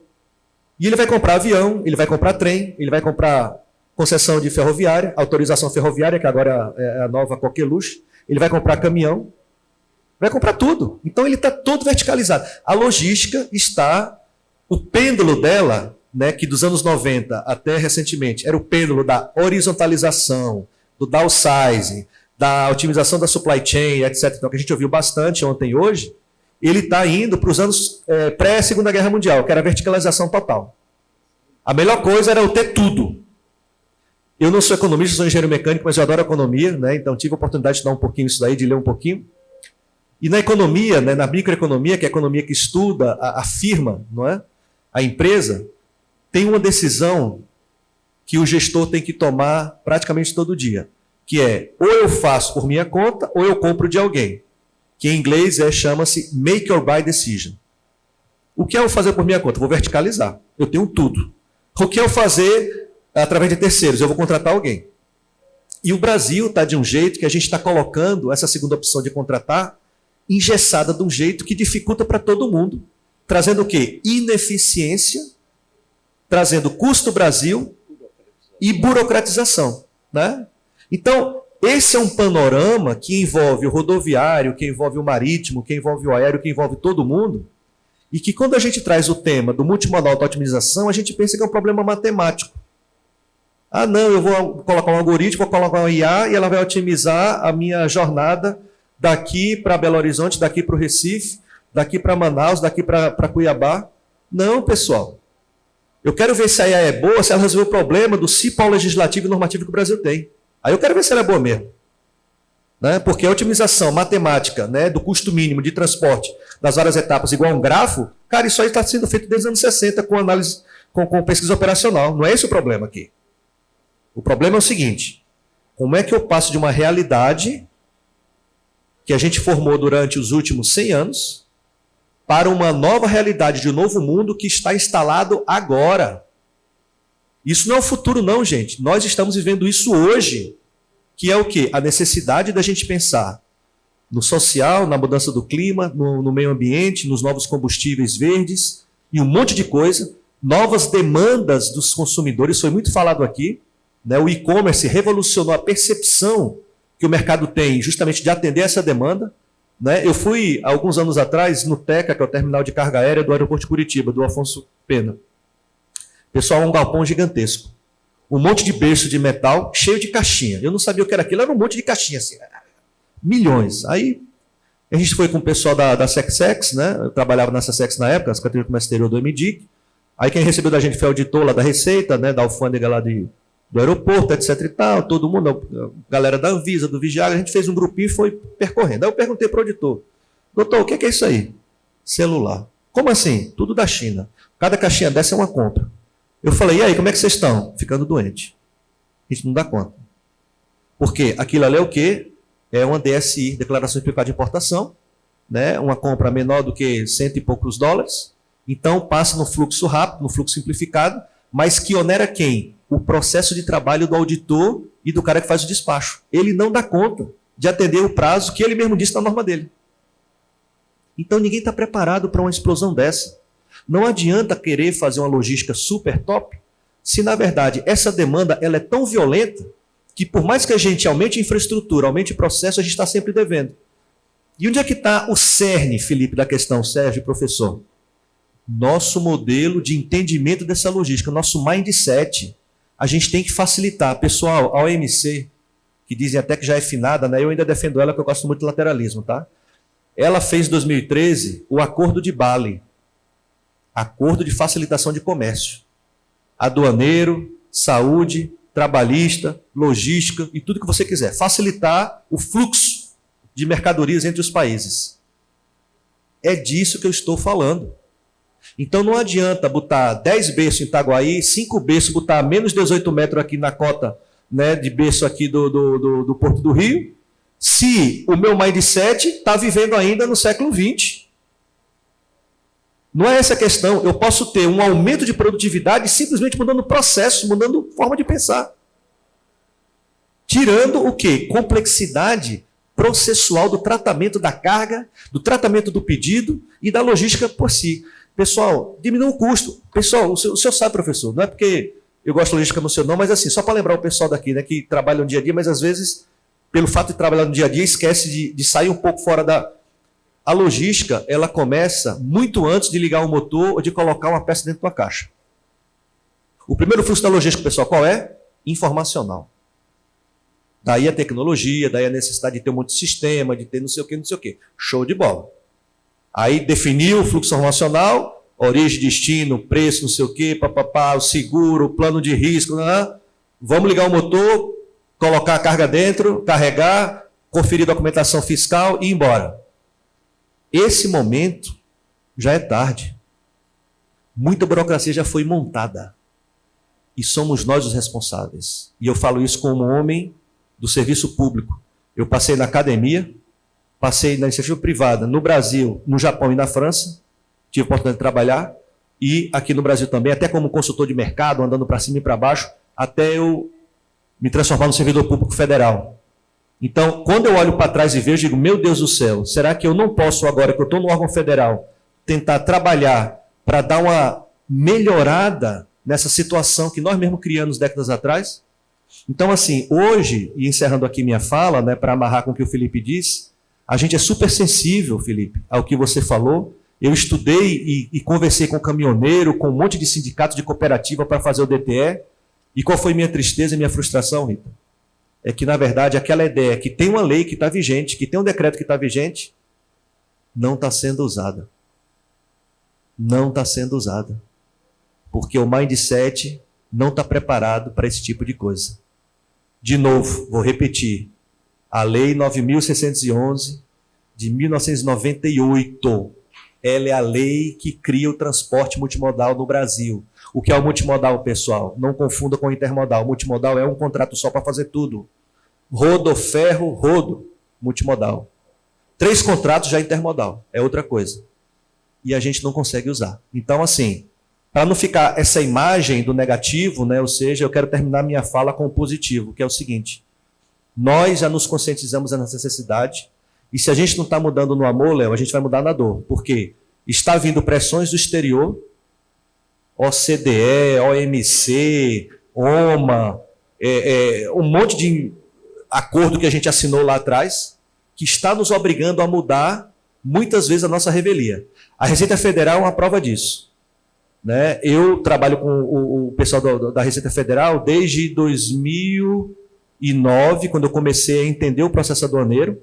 E ele vai comprar avião, ele vai comprar trem, ele vai comprar concessão de ferroviária, autorização ferroviária, que agora é a nova coqueluche. Ele vai comprar caminhão, vai comprar tudo. Então ele está todo verticalizado. A logística está, o pêndulo dela, né, que dos anos 90 até recentemente, era o pêndulo da horizontalização, do downsizing, da otimização da supply chain, etc. Então, que a gente ouviu bastante ontem e hoje, ele está indo para os anos pré-Segunda Guerra Mundial, que era a verticalização total. A melhor coisa era eu ter tudo. Eu não sou economista, sou engenheiro mecânico, mas eu adoro economia, né? Então tive a oportunidade de estudar um pouquinho isso daí, de ler um pouquinho. E na economia, né, na microeconomia, que é a economia que estuda a firma, não é? A empresa, tem uma decisão que o gestor tem que tomar praticamente todo dia, que é ou eu faço por minha conta ou eu compro de alguém, que em inglês chama-se make or buy decision. O que é eu fazer por minha conta? Vou verticalizar, eu tenho tudo. O que é eu fazer através de terceiros? Eu vou contratar alguém. E o Brasil está de um jeito que a gente está colocando essa segunda opção de contratar engessada de um jeito que dificulta para todo mundo, trazendo o quê? Ineficiência, trazendo custo Brasil e burocratização, né? Então, esse é um panorama que envolve o rodoviário, que envolve o marítimo, que envolve o aéreo, que envolve todo mundo, e que quando a gente traz o tema do multimodal da otimização, a gente pensa que é um problema matemático. Ah, não, eu vou colocar um algoritmo, vou colocar um IA e ela vai otimizar a minha jornada daqui para Belo Horizonte, daqui para o Recife, daqui para Manaus, daqui para Cuiabá. Não, pessoal. Eu quero ver se a IA é boa, se ela resolveu o problema do cipó legislativo e normativo que o Brasil tem. Aí eu quero ver se ela é boa mesmo. Né? Porque a otimização matemática, né, do custo mínimo de transporte das várias etapas igual a um grafo, cara, isso aí está sendo feito desde os anos 60 com análise, com pesquisa operacional. Não é esse o problema aqui. O problema é o seguinte: como é que eu passo de uma realidade que a gente formou durante os últimos 100 anos para uma nova realidade de um novo mundo que está instalado agora? Isso não é o futuro não, gente. Nós estamos vivendo isso hoje, que é o quê? A necessidade da gente pensar no social, na mudança do clima, no meio ambiente, nos novos combustíveis verdes e um monte de coisa, novas demandas dos consumidores, foi muito falado aqui. Né, o e-commerce revolucionou a percepção que o mercado tem justamente de atender essa demanda. Né? Eu fui, há alguns anos atrás, no TECA, que é o Terminal de Carga Aérea do Aeroporto de Curitiba, do Afonso Pena. Pessoal, um galpão gigantesco. Um monte de berço de metal, cheio de caixinha. Eu não sabia o que era aquilo, era um monte de caixinha, assim, milhões. Aí a gente foi com o pessoal da SecSex, né? Eu trabalhava na SecSex na época, a Secretaria do Comércio Exterior do MDIC. Aí quem recebeu da gente foi o auditor lá da Receita, né? Da alfândega lá do aeroporto, etc e tal, todo mundo, a galera da Anvisa, do Vigiaga, a gente fez um grupinho e foi percorrendo. Aí eu perguntei para o auditor: doutor, o que é isso aí? Celular. Como assim? Tudo da China. Cada caixinha dessa é uma compra. Eu falei, e aí, como é que vocês estão? Ficando doente. A gente não dá conta. Porque aquilo ali é o quê? É uma DSI, Declaração Simplificada de Importação, né? Uma compra menor do que $100 e poucos. Então, passa no fluxo rápido, no fluxo simplificado, mas que onera quem? O processo de trabalho do auditor e do cara que faz o despacho. Ele não dá conta de atender o prazo que ele mesmo disse na norma dele. Então, ninguém está preparado para uma explosão dessa. Não adianta querer fazer uma logística super top, se na verdade essa demanda ela é tão violenta que por mais que a gente aumente a infraestrutura, aumente o processo, a gente está sempre devendo. E onde é que está o cerne, Felipe, da questão, Sérgio, professor? Nosso modelo de entendimento dessa logística, nosso mindset. A gente tem que facilitar. Pessoal, a OMC, que dizem até que já é finada, né? Eu ainda defendo ela porque eu gosto muito do lateralismo, tá? Ela fez em 2013 o Acordo de Bali, Acordo de Facilitação de Comércio. Aduaneiro, saúde, trabalhista, logística e tudo que você quiser. Facilitar o fluxo de mercadorias entre os países. É disso que eu estou falando. Então não adianta botar 10 berços em Itaguaí, 5 berços, botar menos 18 metros aqui na cota, né, de berço aqui do Porto do Rio, se o meu mindset está vivendo ainda no século XX. Não é essa a questão. Eu posso ter um aumento de produtividade simplesmente mudando o processo, mudando forma de pensar. Tirando o quê? Complexidade processual do tratamento da carga, do tratamento do pedido e da logística por si. Pessoal, diminui o custo. Pessoal, o senhor sabe, professor, não é porque eu gosto de logística no seu não, mas assim, só para lembrar o pessoal daqui, né, que trabalha no dia a dia, mas às vezes, pelo fato de trabalhar no dia a dia, esquece de sair um pouco fora da... A logística, ela começa muito antes de ligar o motor ou de colocar uma peça dentro da caixa. O primeiro fluxo da logística, pessoal, qual é? Informacional. Daí a tecnologia, daí a necessidade de ter um monte de sistema, de ter não sei o quê. Show de bola. Aí definiu o fluxo informacional, origem, destino, preço, não sei o quê, papapá, o seguro, o plano de risco, vamos ligar o motor, colocar a carga dentro, carregar, conferir documentação fiscal e ir embora. Esse momento já é tarde. Muita burocracia já foi montada. E somos nós os responsáveis. E eu falo isso como homem do serviço público. Eu passei na academia, passei na iniciativa privada no Brasil, no Japão e na França. Tive a oportunidade de trabalhar. E aqui no Brasil também, até como consultor de mercado, andando para cima e para baixo, até eu me transformar no servidor público federal. Então, quando eu olho para trás e vejo, digo, meu Deus do céu, será que eu não posso, agora que eu estou no órgão federal, tentar trabalhar para dar uma melhorada nessa situação que nós mesmos criamos décadas atrás? Então, assim, hoje, e encerrando aqui minha fala, né, para amarrar com o que o Felipe disse, a gente é super sensível, Felipe, ao que você falou. Eu estudei e conversei com caminhoneiro, com um monte de sindicatos de cooperativa para fazer o DTE. E qual foi minha tristeza e minha frustração, Rita? É que, na verdade, aquela ideia que tem uma lei que está vigente, que tem um decreto que está vigente, não está sendo usada. Não está sendo usada. Porque o mindset não está preparado para esse tipo de coisa. De novo, vou repetir. A Lei 9.611 de 1998, ela é a lei que cria o transporte multimodal no Brasil. O que é o multimodal, pessoal? Não confunda com o intermodal. Multimodal é um contrato só para fazer tudo. Rodo, ferro, rodo, multimodal. 3 contratos já é intermodal, é outra coisa. E a gente não consegue usar. Então, assim, para não ficar essa imagem do negativo, né, ou seja, eu quero terminar minha fala com o positivo, que é o seguinte. Nós já nos conscientizamos dessa necessidade, e se a gente não está mudando no amor, Léo, a gente vai mudar na dor. Por quê? Está vindo pressões do exterior, OCDE, OMC, OMA, um monte de acordo que a gente assinou lá atrás, que está nos obrigando a mudar, muitas vezes, a nossa revelia. A Receita Federal é uma prova disso. Né? Eu trabalho com o pessoal da Receita Federal desde 2009, quando eu comecei a entender o processo aduaneiro,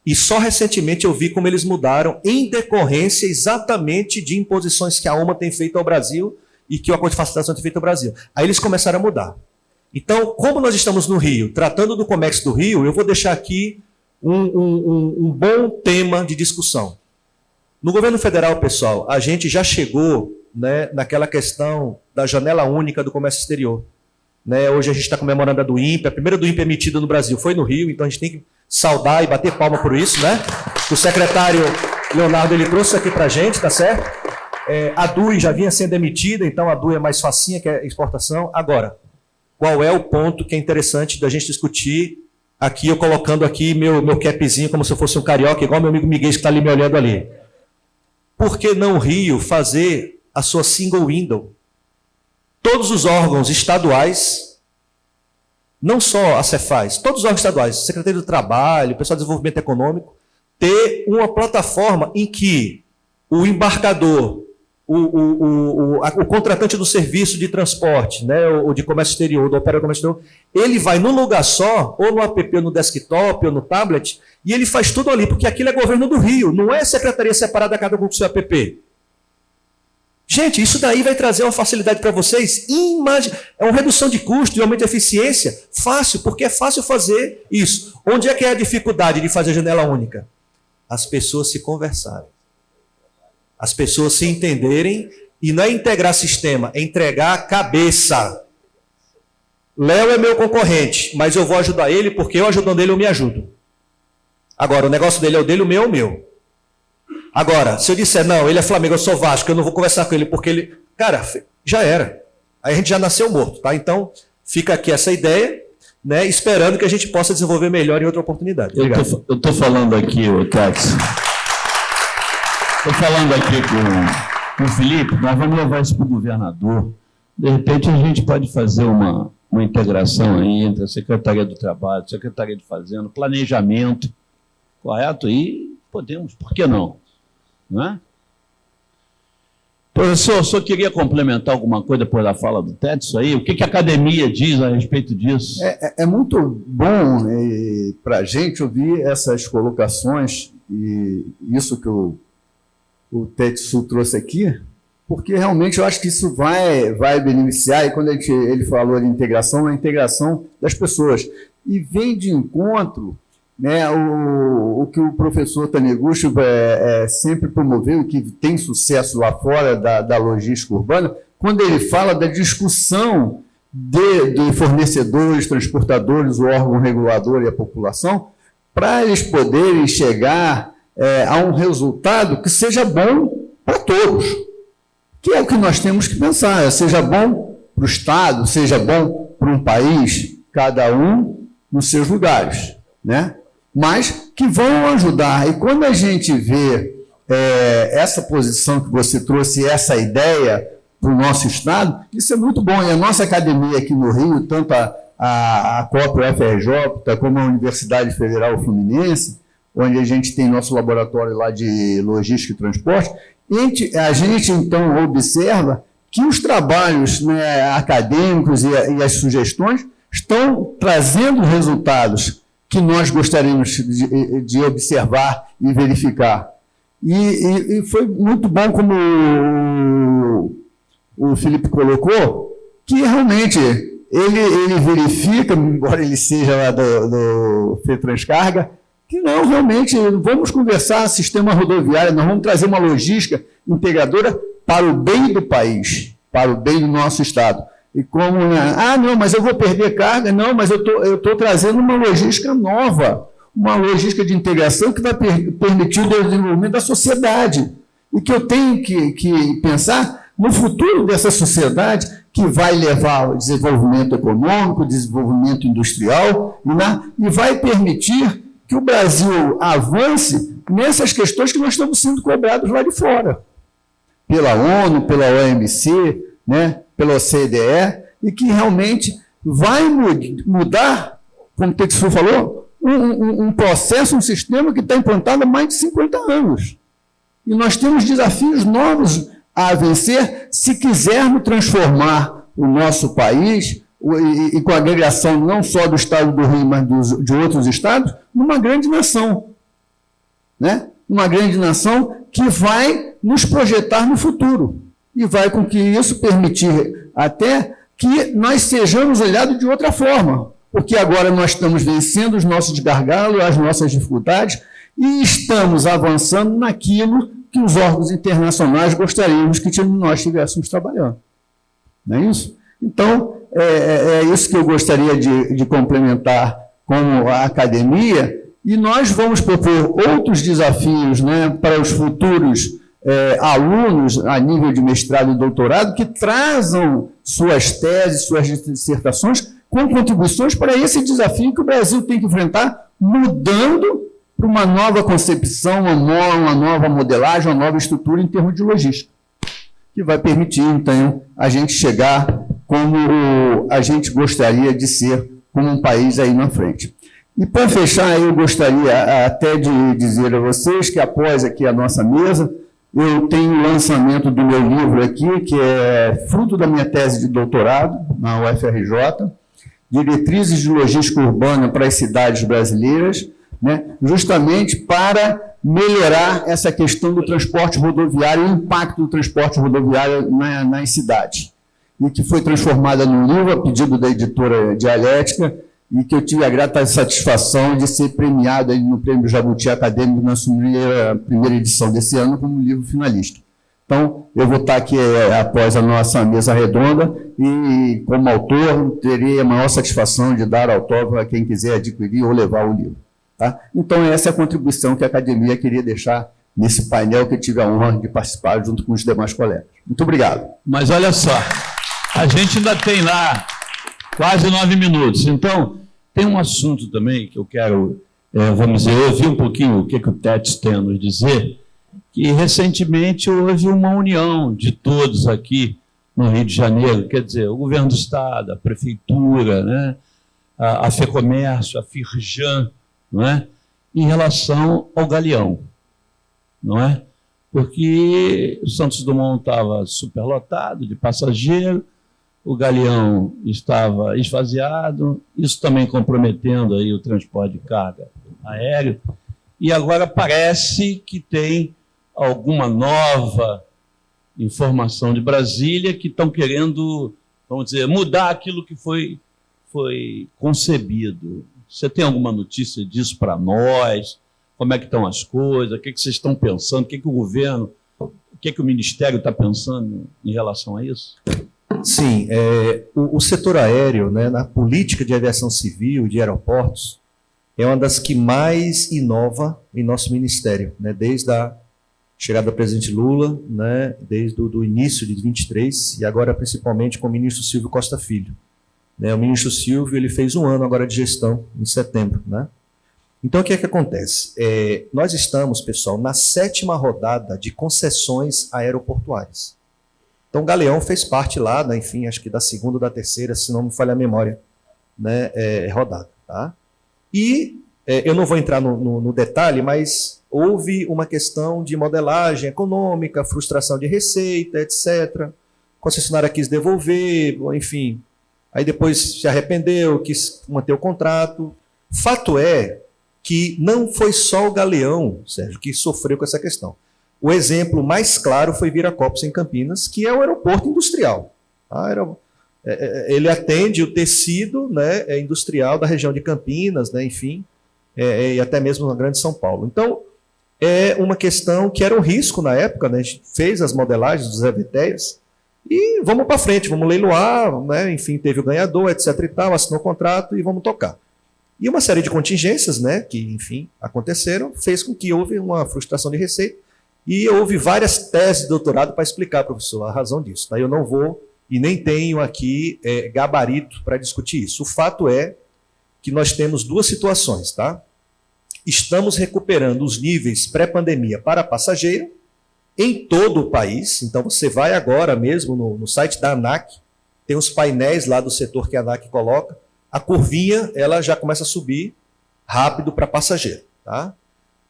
e só recentemente eu vi como eles mudaram em decorrência exatamente de imposições que a OMA tem feito ao Brasil e que o Acordo de Facilitação tem feito ao Brasil. Aí eles começaram a mudar. Então, como nós estamos no Rio, tratando do comércio do Rio, eu vou deixar aqui um bom tema de discussão. No governo federal, pessoal, a gente já chegou, né, naquela questão da janela única do comércio exterior. Né, hoje a gente está comemorando a do INPE, a primeira do INPE emitida no Brasil foi no Rio, então a gente tem que saudar e bater palma por isso, né? O secretário Leonardo, ele trouxe isso aqui para a gente, tá certo? A DUI já vinha sendo emitida, então a DUI é mais facinha que a exportação. Agora, qual é o ponto que é interessante da gente discutir aqui, eu colocando aqui meu capzinho como se eu fosse um carioca, igual meu amigo Miguel que está ali me olhando ali. Por que não o Rio fazer a sua single window? Todos os órgãos estaduais, não só a Cefaz, todos os órgãos estaduais, Secretaria do Trabalho, Pessoal de Desenvolvimento Econômico, ter uma plataforma em que o embarcador, o contratante do serviço de transporte, né, ou de comércio exterior, do operador de comércio exterior, ele vai num lugar só, ou no app, ou no desktop, ou no tablet, e ele faz tudo ali, porque aquilo é governo do Rio, não é secretaria separada cada um com o seu app. Gente, isso daí vai trazer uma facilidade para vocês. É uma redução de custo e aumento de eficiência. Fácil, porque é fácil fazer isso. Onde é que é a dificuldade de fazer janela única? As pessoas se conversarem. As pessoas se entenderem. E não é integrar sistema, é entregar a cabeça. Léo é meu concorrente, mas eu vou ajudar ele porque eu ajudando ele eu me ajudo. Agora, o negócio dele é o dele, o meu é o meu. Agora, se eu disser, não, ele é Flamengo, eu sou Vasco, eu não vou conversar com ele porque ele... Cara, já era. Aí a gente já nasceu morto, tá? Então, fica aqui essa ideia, né? Esperando que a gente possa desenvolver melhor em outra oportunidade. Obrigado. Eu estou falando aqui, Cássio. Estou falando aqui com o Felipe, nós vamos levar isso para o governador. De repente, a gente pode fazer uma integração aí entre a Secretaria do Trabalho, a Secretaria de Fazenda, planejamento, correto? E podemos, por que não? Não é? Professor, eu só queria complementar alguma coisa depois da fala do Tétis aí. O que a academia diz a respeito disso? É muito bom para a gente ouvir essas colocações e isso que o Tétis trouxe aqui, porque realmente eu acho que isso vai beneficiar, e quando ele falou de integração, a integração das pessoas. E vem de encontro, né, o que o professor Taniguchi sempre promoveu e que tem sucesso lá fora da logística urbana, quando ele fala da discussão de fornecedores, transportadores, o órgão regulador e a população, para eles poderem chegar a um resultado que seja bom para todos, que é o que nós temos que pensar, seja bom para o Estado, seja bom para um país, cada um nos seus lugares, né? Mas que vão ajudar. E quando a gente vê essa posição que você trouxe, essa ideia para o nosso Estado, isso é muito bom. E a nossa academia aqui no Rio, tanto a COP UFRJ, como a Universidade Federal Fluminense, onde a gente tem nosso laboratório lá de logística e transporte, a gente então observa que os trabalhos, né, acadêmicos e as sugestões estão trazendo resultados que nós gostaríamos de observar e verificar. E foi muito bom, como o Felipe colocou, que realmente ele verifica, embora ele seja lá do FETranscarga, que não, realmente, vamos conversar sistema rodoviário, nós vamos trazer uma logística integradora para o bem do país, para o bem do nosso Estado. E como, não, mas eu vou perder carga, não, mas eu estou trazendo uma logística nova, uma logística de integração que vai permitir o desenvolvimento da sociedade. E que eu tenho que pensar no futuro dessa sociedade que vai levar ao desenvolvimento econômico, desenvolvimento industrial, e vai permitir que o Brasil avance nessas questões que nós estamos sendo cobrados lá de fora, pela ONU, pela OMC, né, pela OCDE, e que realmente vai mudar, como o Tetsu falou, um processo, um sistema que está implantado há mais de 50 anos. E nós temos desafios novos a vencer se quisermos transformar o nosso país, e com a agregação não só do Estado do Rio, mas de outros estados, numa grande nação. Né? Uma grande nação que vai nos projetar no futuro. E vai com que isso permitir até que nós sejamos olhados de outra forma. Porque agora nós estamos vencendo os nossos gargalos, as nossas dificuldades, e estamos avançando naquilo que os órgãos internacionais gostaríamos que nós estivéssemos trabalhando. Não é isso? Então, é isso que eu gostaria de complementar com a academia, e nós vamos propor outros desafios, né, para os futuros alunos a nível de mestrado e doutorado que trazam suas teses, suas dissertações com contribuições para esse desafio que o Brasil tem que enfrentar, mudando para uma nova concepção, uma nova modelagem, uma nova estrutura em termos de logística, que vai permitir, então, a gente chegar como a gente gostaria de ser como um país aí na frente. E para fechar, eu gostaria até de dizer a vocês que após aqui a nossa mesa, eu tenho o lançamento do meu livro aqui, que é fruto da minha tese de doutorado na UFRJ, Diretrizes de Logística Urbana para as Cidades Brasileiras, né, justamente para melhorar essa questão do transporte rodoviário, o impacto do transporte rodoviário nas cidades. E que foi transformada num livro a pedido da editora Dialética, e que eu tive a grata satisfação de ser premiado aí no Prêmio Jabuti Acadêmico na primeira edição desse ano como livro finalista. Então, eu vou estar aqui após a nossa mesa redonda e, como autor, terei a maior satisfação de dar autógrafo a quem quiser adquirir ou levar o livro. Tá? Então, essa é a contribuição que a academia queria deixar nesse painel que eu tive a honra de participar junto com os demais colegas. Muito obrigado. Mas olha só, a gente ainda tem lá quase 9 minutos. Então, tem um assunto também que eu quero, vamos dizer, ouvir um pouquinho o que o Tetes tem a nos dizer, que recentemente houve uma união de todos aqui no Rio de Janeiro, quer dizer, o governo do Estado, a Prefeitura, né, a FEComércio, a Firjan, não é? Em relação ao Galeão, não é? Porque o Santos Dumont estava superlotado de passageiro, o Galeão estava esvaziado, isso também comprometendo aí o transporte de carga aéreo, e agora parece que tem alguma nova informação de Brasília que estão querendo, vamos dizer, mudar aquilo que foi concebido. Você tem alguma notícia disso para nós? Como é que estão as coisas? O que vocês estão pensando? O que o governo, o que o Ministério está pensando em relação a isso? Sim, o setor aéreo, né, na política de aviação civil, de aeroportos, é uma das que mais inova em nosso ministério, né, desde a chegada do presidente Lula, né, desde o início de 23, e agora principalmente com o ministro Silvio Costa Filho. Né, o ministro Silvio ele fez 1 ano agora de gestão, em setembro. Né? Então, o que é que acontece? Nós estamos, pessoal, na 7ª rodada de concessões aeroportuárias. Então, o Galeão fez parte lá, né, enfim, acho que da 2ª ou da 3ª, se não me falha a memória, né, rodada. Tá? E eu não vou entrar no detalhe, mas houve uma questão de modelagem econômica, frustração de receita, etc. A concessionária quis devolver, enfim. Aí depois se arrependeu, quis manter o contrato. Fato é que não foi só o Galeão, Sérgio, que sofreu com essa questão. O exemplo mais claro foi Viracopos, em Campinas, que é um aeroporto industrial. Tá? Ele atende o tecido, né, industrial da região de Campinas, né, enfim, e até mesmo na grande São Paulo. Então, é uma questão que era um risco na época, né, a gente fez as modelagens dos EVTEs, e vamos para frente, vamos leiloar, né, enfim, teve o ganhador, etc. e tal, assinou o contrato e vamos tocar. E uma série de contingências, né, que, enfim, aconteceram, fez com que houve uma frustração de receita, e houve várias teses de doutorado para explicar, professor, a razão disso. Tá? Eu não vou e nem tenho aqui gabarito para discutir isso. O fato é que nós temos 2 situações. Tá? Estamos recuperando os níveis pré-pandemia para passageiro em todo o país. Então, você vai agora mesmo no site da ANAC, tem os painéis lá do setor que a ANAC coloca, a curvinha ela já começa a subir rápido para passageiro. Tá?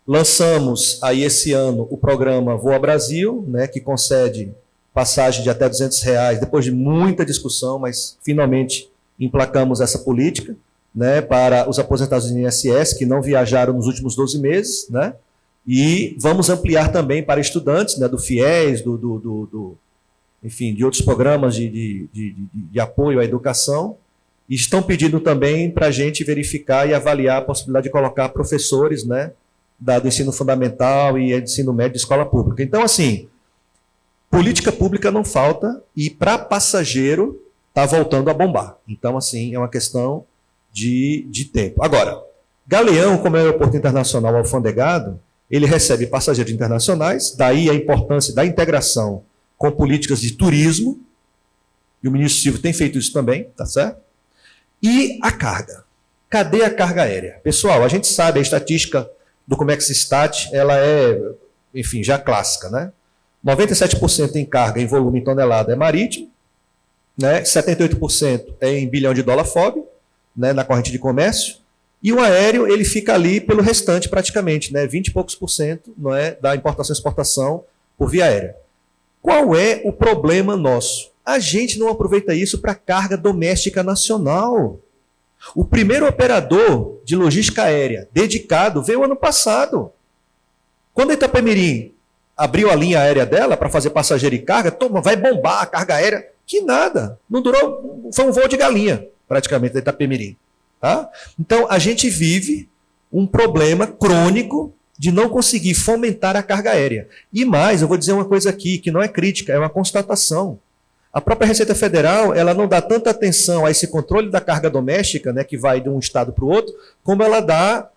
Lançamos aí esse ano o programa Voa Brasil, né, que concede passagem de até R$200, depois de muita discussão, mas finalmente emplacamos essa política, né, para os aposentados do INSS que não viajaram nos últimos 12 meses, né, e vamos ampliar também para estudantes, né, do FIES, enfim, de outros programas de apoio à educação, e estão pedindo também para a gente verificar e avaliar a possibilidade de colocar professores, né, do ensino fundamental e ensino médio de escola pública. Então, assim, política pública não falta e para passageiro está voltando a bombar. Então, assim, é uma questão de tempo. Agora, Galeão, como é um aeroporto internacional alfandegado, ele recebe passageiros internacionais, daí a importância da integração com políticas de turismo, e o ministro Silvio tem feito isso também, tá certo? E a carga. Cadê a carga aérea? Pessoal, a gente sabe, a estatística do Comexstat, ela é, enfim, já clássica, né? 97% em carga, em volume em tonelada, é marítimo, né? 78% é em bilhão de dólar FOB, né, na corrente de comércio, e o aéreo, ele fica ali pelo restante praticamente, né? 20 e poucos por cento, não é, da importação e exportação por via aérea. Qual é o problema nosso? A gente não aproveita isso para carga doméstica nacional. O primeiro operador de logística aérea dedicado veio ano passado. Quando a Itapemirim abriu a linha aérea dela para fazer passageiro e carga, vai bombar a carga aérea. Que nada. Não durou, foi um voo de galinha, praticamente, da Itapemirim. Tá? Então, a gente vive um problema crônico de não conseguir fomentar a carga aérea. E mais, eu vou dizer uma coisa aqui, que não é crítica, é uma constatação. A própria Receita Federal, ela não dá tanta atenção a esse controle da carga doméstica, né, que vai de um estado para o outro, como ela dá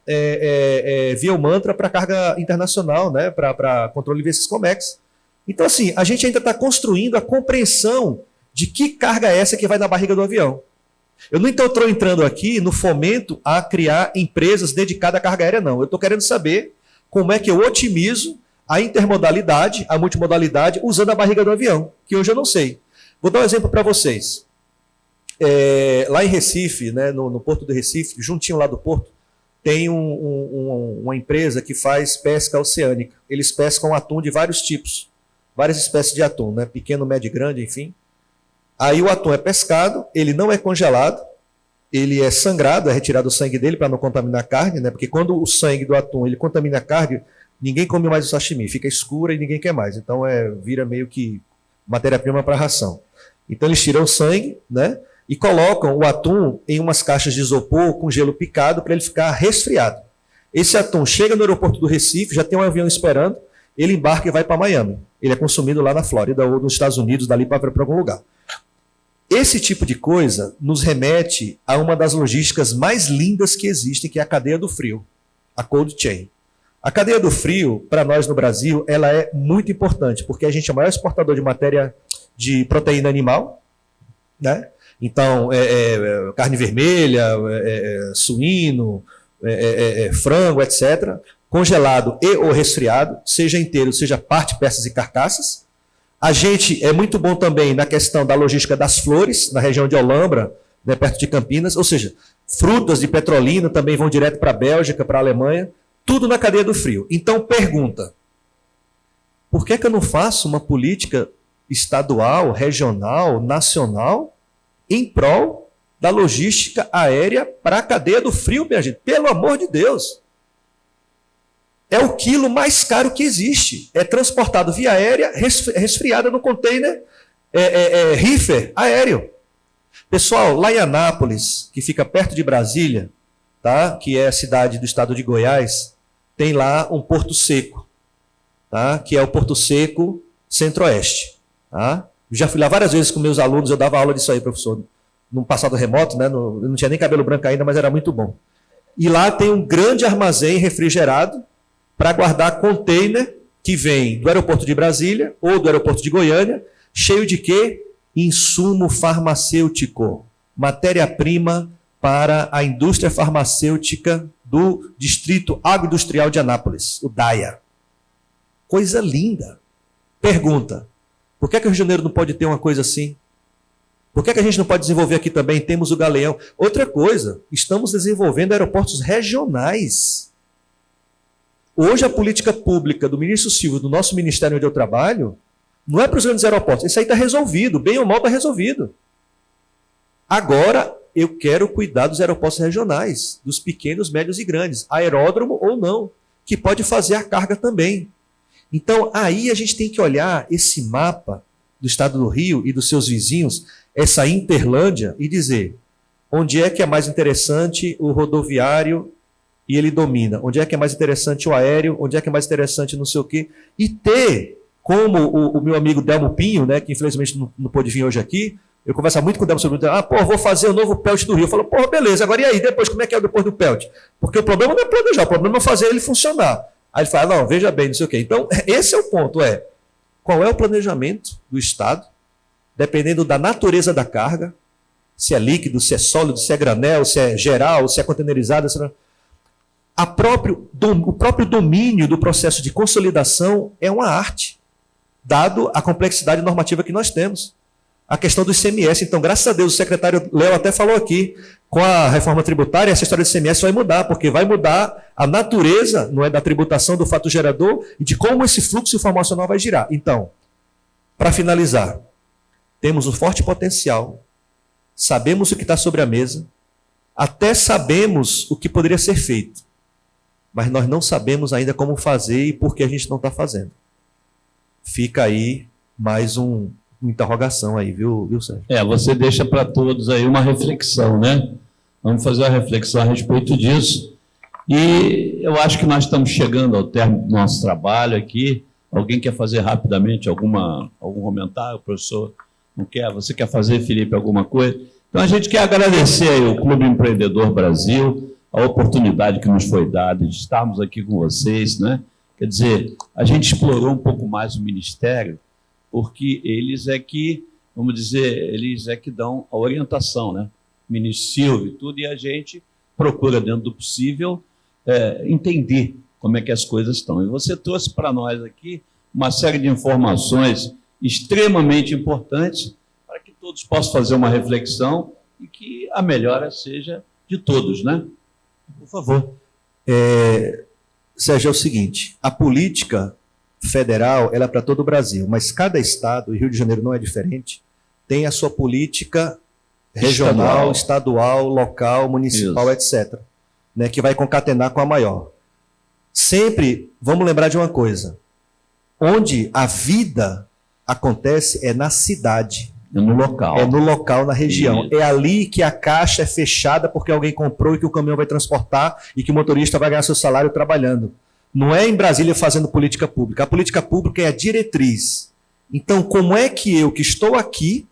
via o mantra para a carga internacional, né, para controle via esses Comex. Então, assim, a gente ainda está construindo a compreensão de que carga é essa que vai na barriga do avião. Eu não estou entrando aqui no fomento a criar empresas dedicadas à carga aérea, não. Eu estou querendo saber como é que eu otimizo a intermodalidade, a multimodalidade, usando a barriga do avião, que hoje eu não sei. Vou dar um exemplo para vocês. Lá em Recife, né, no Porto do Recife, juntinho lá do Porto, tem uma empresa que faz pesca oceânica. Eles pescam atum de vários tipos, várias espécies de atum, né, pequeno, médio e grande, enfim. Aí o atum é pescado, ele não é congelado, ele é sangrado, é retirado o sangue dele para não contaminar a carne, né, porque quando o sangue do atum ele contamina a carne, ninguém come mais o sashimi, fica escura e ninguém quer mais. Então vira meio que matéria-prima para ração. Então eles tiram o sangue, né, e colocam o atum em umas caixas de isopor com gelo picado para ele ficar resfriado. Esse atum chega no aeroporto do Recife, já tem um avião esperando, ele embarca e vai para Miami. Ele é consumido lá na Flórida ou nos Estados Unidos, dali para algum lugar. Esse tipo de coisa nos remete a uma das logísticas mais lindas que existem, que é a cadeia do frio, a cold chain. A cadeia do frio, para nós no Brasil, ela é muito importante, porque a gente é o maior exportador de matéria de proteína animal, né? Então, carne vermelha, suíno, frango, etc., congelado e ou resfriado, seja inteiro, seja parte, peças e carcaças. A gente é muito bom também na questão da logística das flores, na região de Olambra, né, perto de Campinas, ou seja, frutas de petrolina também vão direto para a Bélgica, para a Alemanha, tudo na cadeia do frio. Então, pergunta, por que eu não faço uma política estadual, regional, nacional, em prol da logística aérea para a cadeia do frio, minha gente? Pelo amor de Deus! É o quilo mais caro que existe. É transportado via aérea, resfriada no container reefer aéreo. Pessoal, lá em Anápolis, que fica perto de Brasília, tá? Que é a cidade do estado de Goiás, tem lá um porto seco, tá? Que é o Porto Seco Centro-Oeste. Tá? Já fui lá várias vezes com meus alunos, eu dava aula disso aí, professor, num passado remoto, né? Eu não tinha nem cabelo branco ainda, mas era muito bom. E lá tem um grande armazém refrigerado para guardar container que vem do aeroporto de Brasília ou do aeroporto de Goiânia, cheio de quê? Insumo farmacêutico, matéria-prima para a indústria farmacêutica do Distrito Agroindustrial de Anápolis, o DAIA. Coisa linda. Pergunta, por que o Rio de Janeiro não pode ter uma coisa assim? Por que a gente não pode desenvolver aqui também? Temos o Galeão. Outra coisa, estamos desenvolvendo aeroportos regionais. Hoje a política pública do ministro Silvio, do nosso ministério onde eu trabalho, não é para os grandes aeroportos. Isso aí está resolvido, bem ou mal está resolvido. Agora eu quero cuidar dos aeroportos regionais, dos pequenos, médios e grandes, aeródromo ou não, que pode fazer a carga também. Então aí a gente tem que olhar esse mapa do estado do Rio e dos seus vizinhos, essa Interlândia, e dizer onde é que é mais interessante o rodoviário e ele domina onde é que é mais interessante o aéreo, onde é que é mais interessante não sei o quê, e ter, como o meu amigo Delmo Pinho, né, que infelizmente não pôde vir hoje aqui, eu converso muito com o Delmo sobre isso, vou fazer o novo PELT do Rio. Eu falo, beleza, agora e aí, depois, como é que é depois do PELT? Porque o problema não é planejar, o problema é fazer ele funcionar. Aí ele fala, não, veja bem, não sei o quê. Então, esse é o ponto, qual é o planejamento do Estado, dependendo da natureza da carga, se é líquido, se é sólido, se é granel, se é geral, se é containerizado, o próprio domínio do processo de consolidação é uma arte, dado a complexidade normativa que nós temos. A questão do ICMS, então, graças a Deus, o secretário Léo até falou aqui, com a reforma tributária, essa história do ICMS vai mudar, porque vai mudar a natureza, não é, da tributação do fato gerador e de como esse fluxo informacional vai girar. Então, para finalizar, temos um forte potencial, sabemos o que está sobre a mesa, até sabemos o que poderia ser feito, mas nós não sabemos ainda como fazer e por que a gente não está fazendo. Fica aí mais uma interrogação aí, viu, Sérgio? Você deixa para todos aí uma reflexão, né? Vamos fazer uma reflexão a respeito disso. E eu acho que nós estamos chegando ao término do nosso trabalho aqui. Alguém quer fazer rapidamente algum comentário? O professor não quer? Você quer fazer, Felipe, alguma coisa? Então, a gente quer agradecer aí ao Clube Empreendedor Brasil, a oportunidade que nos foi dada de estarmos aqui com vocês, né? Quer dizer, a gente explorou um pouco mais o Ministério, porque eles é que, vamos dizer, eles é que dão a orientação, né? O ministro Silvio e tudo, e a gente procura, dentro do possível, entender como é que as coisas estão. E você trouxe para nós aqui uma série de informações extremamente importantes para que todos possam fazer uma reflexão e que a melhora seja de todos, né? Por favor. Sérgio, é o seguinte, a política federal ela é para todo o Brasil, mas cada estado, e Rio de Janeiro não é diferente, tem a sua política regional, estadual, local, municipal, etc., né, que vai concatenar com a maior. Sempre, vamos lembrar de uma coisa, onde a vida acontece é na cidade. É no local. É no local, na região. É ali que a caixa é fechada porque alguém comprou e que o caminhão vai transportar e que o motorista vai ganhar seu salário trabalhando. Não é em Brasília fazendo política pública. A política pública é a diretriz. Então, como é que eu, que estou aqui,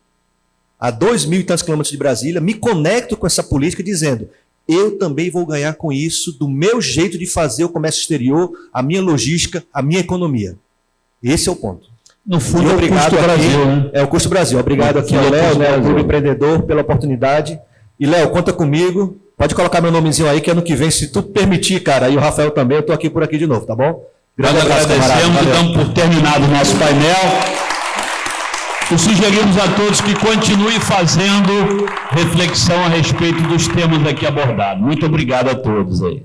a 2.000 e tantos quilômetros de Brasília, me conecto com essa política dizendo, eu também vou ganhar com isso, do meu jeito de fazer o comércio exterior, a minha logística, a minha economia. Esse é o ponto. No fundo, é o Custo Brasil, né? É o Custo Brasil. Obrigado aqui ao Léo, né, ao Clube Empreendedor, pela oportunidade. E, Léo, conta comigo. Pode colocar meu nomezinho aí, que ano que vem, se tu permitir, cara, e o Rafael também, eu estou aqui por aqui de novo, tá bom? Nós agradecemos, damos por terminado o nosso painel. E sugerimos a todos que continuem fazendo reflexão a respeito dos temas aqui abordados. Muito obrigado a todos aí.